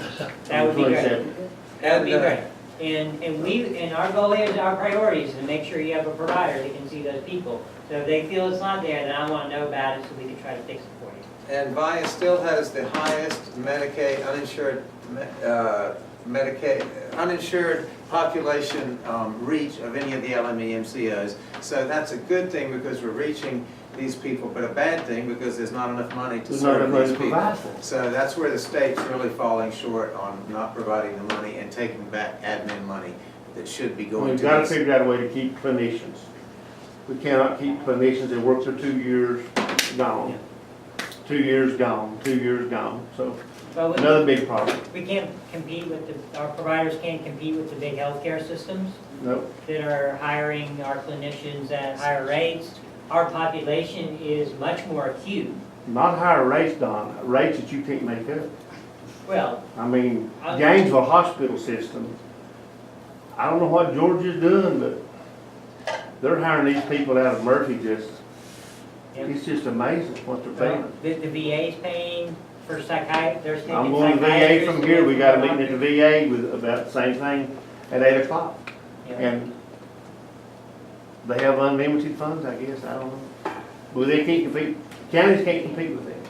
That would be great. 27th. That would be And, great. And our goal is, our priority is to make sure you have a provider that can see those people. So if they feel it's not there, then I want to know about it so we can try to fix it for you. and Vaya still has the highest Medicaid, uninsured population reach of any of the LME MCOs. So that's a good thing because we're reaching these people, but a bad thing because there's not enough money to There's not serve enough these money to provide people. for them. So that's where the state's really falling short on not providing the money and taking back admin money that should be going to We've got to these. figure out a way to keep clinicians. We cannot keep clinicians that work for 2 years gone. 2 years gone, 2 years gone. So But another big problem. we can't compete with our providers can't compete with the big healthcare systems Nope. that are hiring our clinicians at higher rates. Our population is much more acute. Not higher rates, Don, rates that you can't make up. Well, I mean, Gainesville hospital system, I don't know what Georgia's doing, but they're hiring these people out of Murphy it's just amazing what they're paying. the VA's paying for psychiatrists. They're taking I'm going to VA psychiatrists from here, we got a away meeting from at the VA with about the same thing at 8 o'clock. Yeah. And they have unlimited funds, I guess, I don't know. But they can't compete, counties can't compete with them.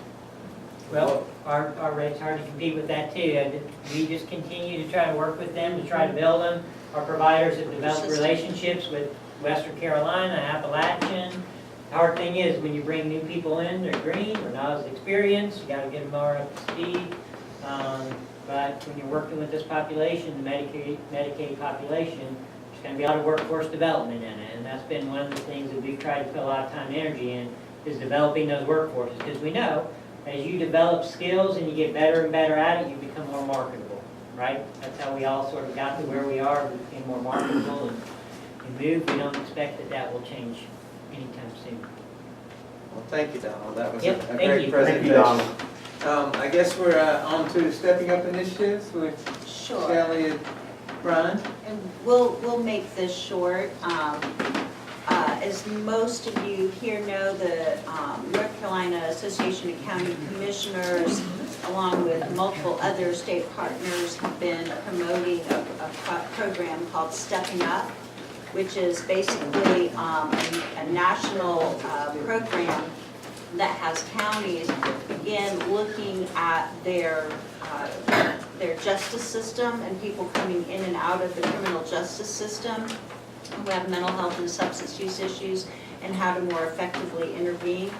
Well, our rates hard to compete with that too. And we just continue to try to work with them, to try to build them. Our providers have developed relationships with Western Carolina, Appalachian. The hard thing is when you bring new people in, they're green, they're not as experienced, you gotta get them more up to speed. But when you're working with this population, the Medicaid population, there's gonna be a lot of workforce development in it. And that's been one of the things that we've tried to put a lot of time and energy in, is developing those workforces. Because we know, as you develop skills and you get better and better at it, you become more marketable, right? That's how we all sort of got to where we are, we became more marketable and move. We don't expect that that will change anytime soon. Well, thank you, Donald. That was a Yep, thank great you. presentation. Thank you, Donald. I guess we're on to Stepping Up initiatives with Sure. Shelley and Brian. And we'll make this short. As most of you here know, the North Carolina Association of County Commissioners, along with multiple other state partners, have been promoting a program called Stepping Up, which is basically a national program that has counties begin looking at their justice system and people coming in and out of the criminal justice system who have mental health and substance use issues and how to more effectively intervene.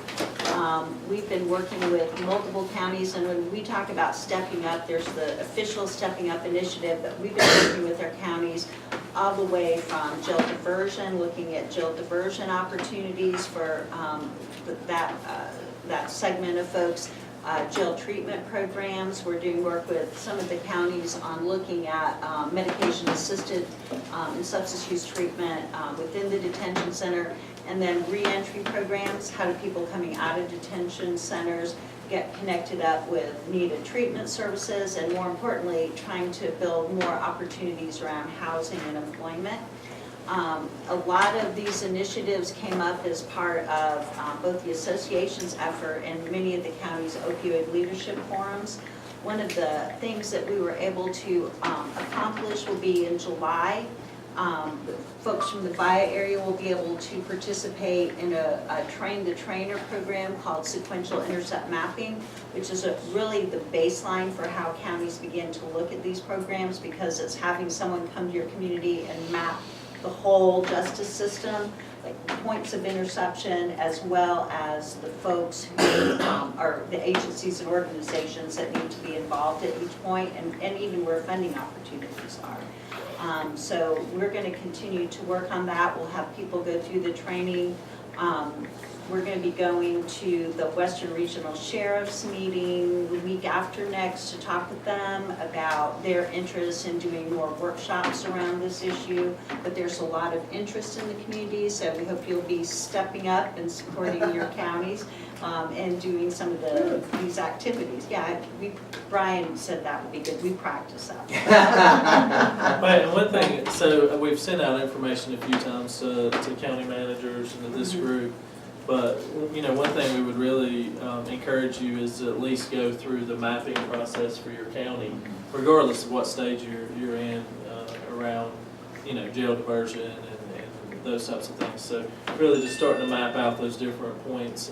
We've been working with multiple counties, and when we talk about stepping up, there's the official Stepping Up initiative, but we've been working with our counties all the way from jail diversion, looking at jail diversion opportunities for that segment of folks. Jail treatment programs. We're doing work with some of the counties on looking at medication-assisted and substance use treatment within the detention center, and then reentry programs. How do people coming out of detention centers get connected up with needed treatment services, and more importantly, trying to build more opportunities around housing and employment. A lot of these initiatives came up as part of both the association's effort and many of the county's opioid leadership forums. One of the things that we were able to accomplish will be in July. Folks from the Vaya area will be able to participate in a train-the-trainer program called Sequential Intercept Mapping, which is really the baseline for how counties begin to look at these programs, because it's having someone come to your community and map the whole justice system, like points of interception, as well as the folks who are the agencies and organizations that need to be involved at each point, and even where funding opportunities are. So we're going to continue to work on that. We'll have people go through the training. We're going to be going to the Western Regional Sheriff's meeting the week after next to talk with them about their interest in doing more workshops around this issue. But there's a lot of interest in the community, so we hope you'll be stepping up and supporting your counties and doing some of these activities. Yeah, Brian said that would be good. We practice that. But one thing, so we've sent out information a few times to county managers and to this group. But, you know, one thing we would really encourage you is to at least go through the mapping process for your county, regardless of what stage you're in around, you know, jail diversion and those types of things. So really just starting to map out those different points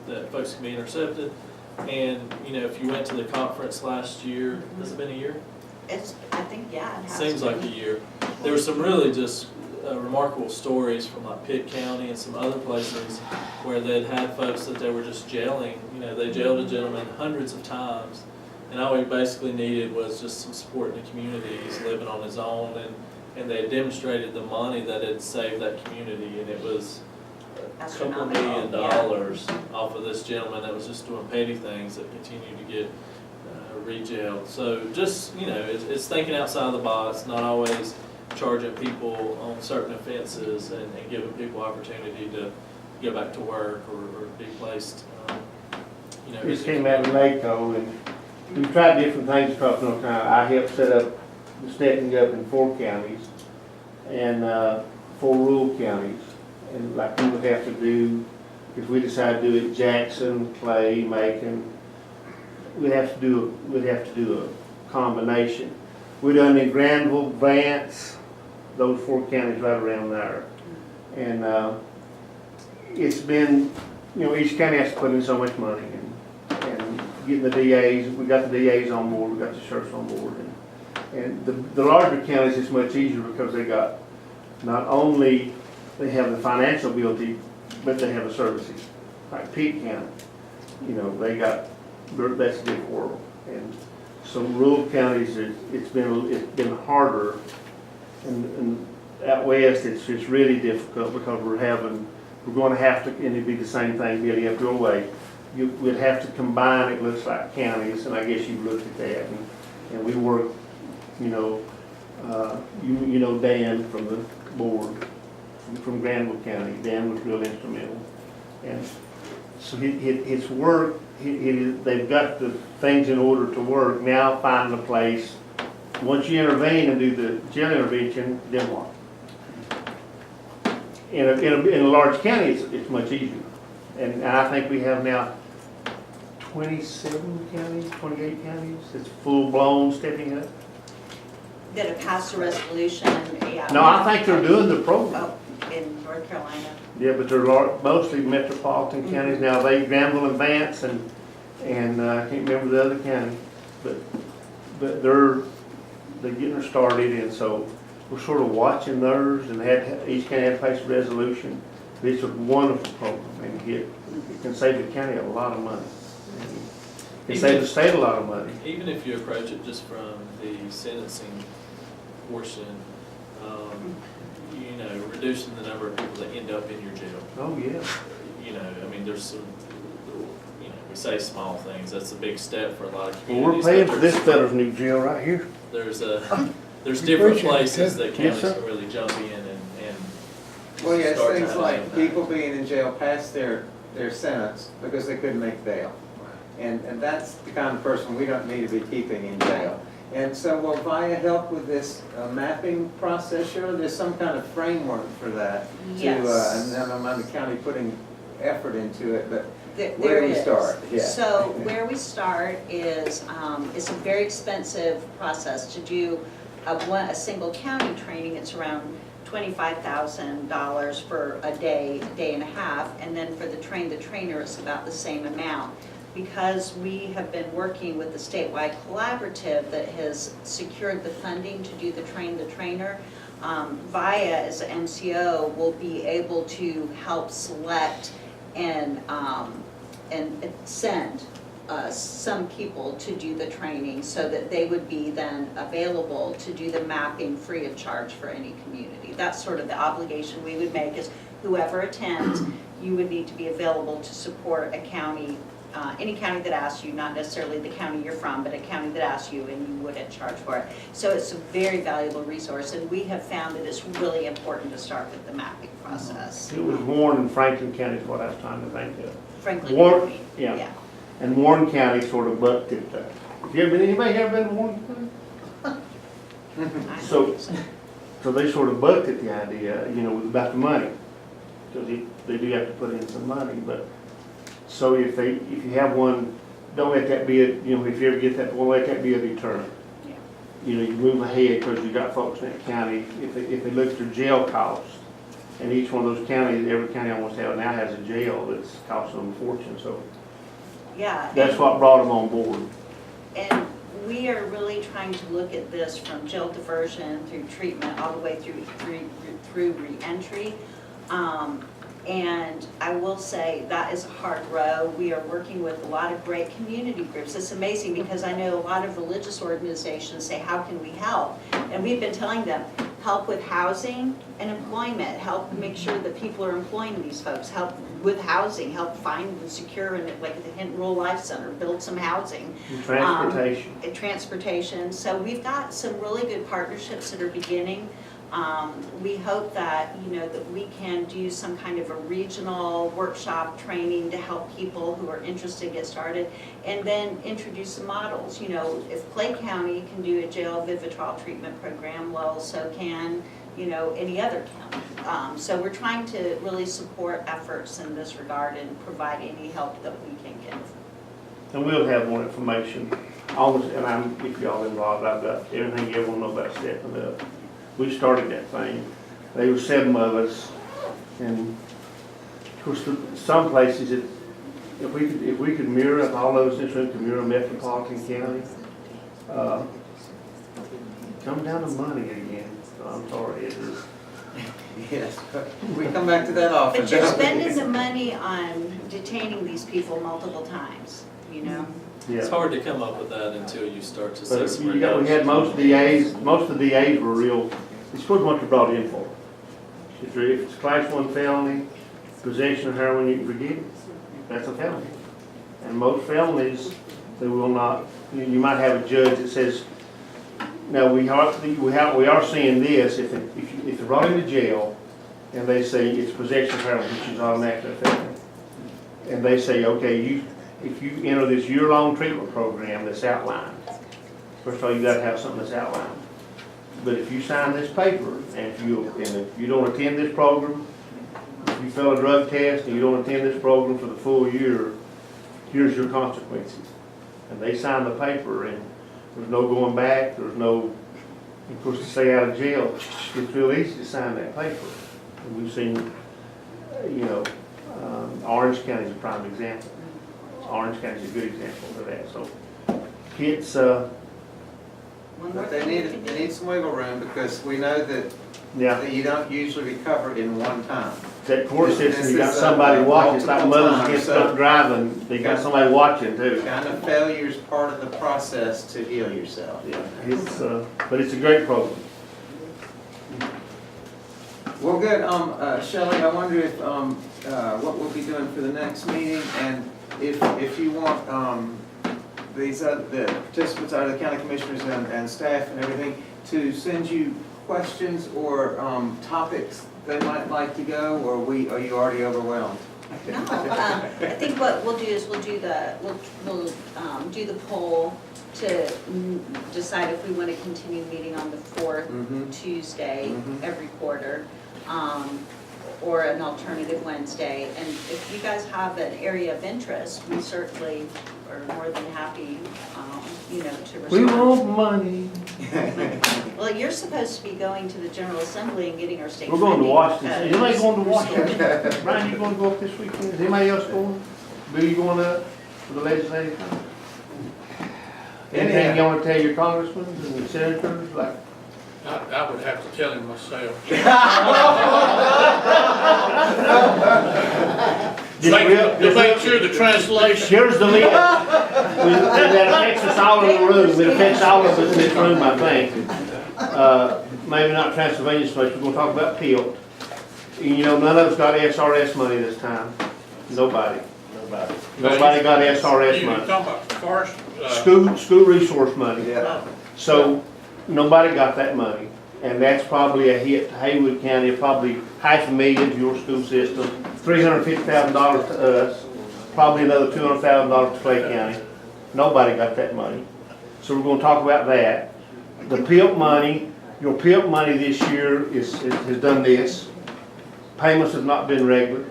that folks can be intercepted. And, you know, if you went to the conference last year, has it been a year? I think, yeah, it has Seems to like a be. year. There were some really just remarkable stories from like Pitt County and some other places where they'd had folks that they were just jailing. You know, they jailed a gentleman hundreds of times, and all he basically needed was just some support in the community. He's living on his own, and they demonstrated the money that had saved that community, and it was a couple $1 million off of this gentleman that was just doing petty things that continued to get re-jailed. So just, you know, it's thinking outside the box, not always charging people on certain offenses and giving people opportunity to go back to work or be placed, you know. This came out of NACO, and we've tried different things across North Carolina. I helped set up the Stepping Up in 4 counties and 4 rural counties. And like we would have to do, if we decide to do it Jackson, Clay, Macon, we'd have to do a combination. We done in Granville, Vance, those 4 counties right around there. And it's been, each county has to put in so much money and getting the DAs, we got the DAs on board, we got the sheriffs on board. And the larger counties, it's much easier because they got, not only they have the financial ability, but they have the services. Like Pitt County, they got, that's a big world. And some rural counties, it's been harder. And out west, it's just really difficult because we're going to have to, and it'd be the same thing, Billy, up your way. We'd have to combine, it looks like counties, and I guess you've looked at that. And we work, you know Dan from the board, from Granville County. Dan was real instrumental. And so his work, they've got the things in order to work. Now finding a place, once you intervene and do the jail intervention, then what? In a large county, it's much easier. And I think we have now 27 counties, 28 counties, it's full-blown stepping up. That have passed a resolution, yeah. No, I think they're doing the program. Oh, in North Carolina. Yeah, but they're mostly metropolitan counties now. Granville and Vance and I can't remember the other county. But they're getting started, and so we're sort of watching theirs, and each county had to pass a resolution. It's a wonderful program, and it can save the county a lot of money. It can save the state a lot of money. Even if you approach it just from the sentencing portion, reducing the number of people that end up in your jail. Oh, yeah. I mean, there's some, we say small things, that's a big step for a lot of Well, communities. we're paying for this fella's new jail right here. There's different appreciate it, places Ted. that counties sir. can really jump in and Well, yeah, it's start things trying to like impact. people being in jail past their sentence because they couldn't make bail. And that's the kind of person we don't need to be keeping in jail. And so will Vaya help with this mapping process? Sure, there's some kind of framework for that. Yes. And I don't mind the county putting effort into it, but There where do we is. start? Yeah. So where we start is, it's a very expensive process to do a single county training. It's around $25,000 for a day and a half, and then for the trainer, it's about the same amount. Because we have been working with the statewide collaborative that has secured the funding to do the trainer, Vaya as an MCO will be able to help select and send some people to do the training so that they would be then available to do the mapping free of charge for any community. That's sort of the obligation we would make, is whoever attends, you would need to be available to support a county, any county that asks you, not necessarily the county you're from, but a county that asks you, and you wouldn't charge for it. So it's a very valuable resource, and we have found that it's really important to start with the mapping process. It was Warren and Franklin County is what I was trying to think of. Franklin Warren, County, yeah. And Warren County sort of bucked it. Anybody ever been to Warren County? I So- think so. So they sort of bucked at the idea, about the money, because they do have to put in some money. But so if you have one, don't let that be if you ever get that, don't let that be a deterrent. Yeah. You move ahead because you got folks in that county. If they look at their jail costs, and each one of those counties, every county almost now has a jail that's costing them a fortune. So Yeah. that's what brought them on board. And we are really trying to look at this from jail diversion through treatment all the way through reentry. And I will say that is a hard road. We are working with a lot of great community groups. It's amazing because I know a lot of religious organizations say, how can we help? And we've been telling them, help with housing and employment, help make sure that people are employing these folks, help with housing, help find and secure, and like at the Hinton Rural Life Center, build some housing. And transportation. And transportation. So we've got some really good partnerships that are beginning. We hope that, that we can do some kind of a regional workshop training to help people who are interested get started, and then introduce some models. If Clay County can do a jail Vivitrol treatment program, well, so can, any other county. So we're trying to really support efforts in this regard and provide any help that we can give. And we'll have more information on this, and if y'all involved, I've got everything you ever know about stepping up. We started that thing. There were 7 of us, and Of course, some places, if we could mirror, if all those instruments could mirror metropolitan county, come down to money again. I'm sorry, it is. Yes, but we come back to that often. But you're don't we? spending the money on detaining these people multiple times, you know? It's Yeah. hard to come up with that until you start to see But some we had most of the DAs were real, it's supposed what you're brought in for. If it's a class 1 felony, possession of heroin, you can forget it. That's a felony. And most felonies, they will not, you might have a judge that says, now we are seeing this, if they're brought into jail and they say it's possession of heroin, which is automatically a felony. And they say, okay, if you enter this year-long treatment program that's outlined, first of all, you gotta have something that's outlined. But if you sign this paper, and if you don't attend this program, if you fail a drug test and you don't attend this program for the full year, here's your consequences. And they sign the paper, and there's no going back, there's no, of course, to stay out of jail, it's real easy to sign that paper. And we've seen, Orange County is a prime example. Orange County is a good example of that. So it's, But they need some wiggle room, because we know that that you don't usually recover in one time. that court system, This you got is, somebody watching, it's like multiple mothers times, against so- drunk driving, they got somebody watching too. Kind of failure is part of the process to heal yourself. Yeah, it's, but it's a great program. Well, good, Shelley, I wonder if, what we'll be doing for the next meeting, and if you want, the participants, the county commissioners and staff and everything, to send you questions or, topics they might like to go, or are you already overwhelmed? No, I think what we'll do is we'll do the poll to decide if we want to continue meeting on the fourth Tuesday every quarter, or an alternative Wednesday. And if you guys have an area of interest, we certainly are more than happy, to respond. We want money. Well, you're supposed to be going to the General Assembly and getting our state We're going to funding. Washington. Anybody going to Washington? Brian, you going to go up this weekend? Is anybody else going? Bill, you going up for the legislative conference? Anything you want to tell your congressmen and the senators, like? I would have to tell him myself. To make sure the translation. Here's the list. That affects us all in the room. It affects all of us in this room, I think. Maybe not Transylvania so much. We're going to talk about PILT. None of us got SRS money this time. Nobody got SRS money. You're talking about forest? School resource money. Yeah. So nobody got that money. And that's probably a hit to Haywood County, probably $500,000 to your school system, $350,000 to us, probably another $200,000 to Clay County. Nobody got that money. So we're going to talk about that. The PILT money, your PILT money this year has done this. Payments have not been regular.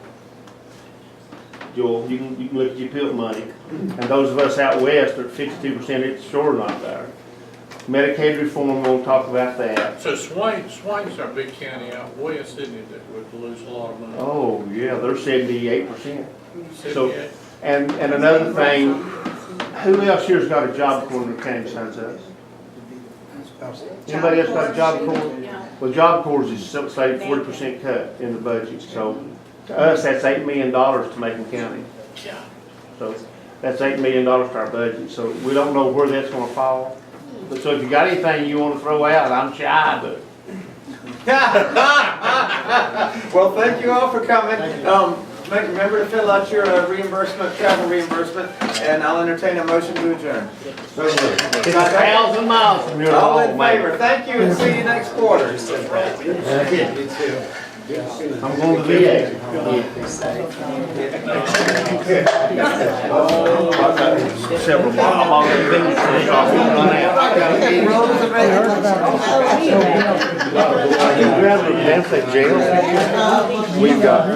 Joel, you can look at your PILT money. And those of us out west are at 52%, it's sure not there. Medicaid reform, we'll talk about that. So Swain's our big county out west, isn't it, that would lose a lot of money? Oh, yeah, they're 78%. So, 78? and another thing, who else here's got a job corps in the county besides us? Anybody else got a job corps? Yeah. Well, job corps is say 40% cut in the budget, so to us, that's $8 million to Macon County. Yeah. So that's $8 million to our budget, so we don't know where that's gonna fall. But so if you got anything you wanna throw out, I'm shy, but. Well, thank you all for coming. Remember to fill out your reimbursement, travel reimbursement, and I'll entertain a motion to adjourn. It's 1,000 miles from here. All in favor, thank you, and see you next quarter. I'm going to VA. Several miles. We've got.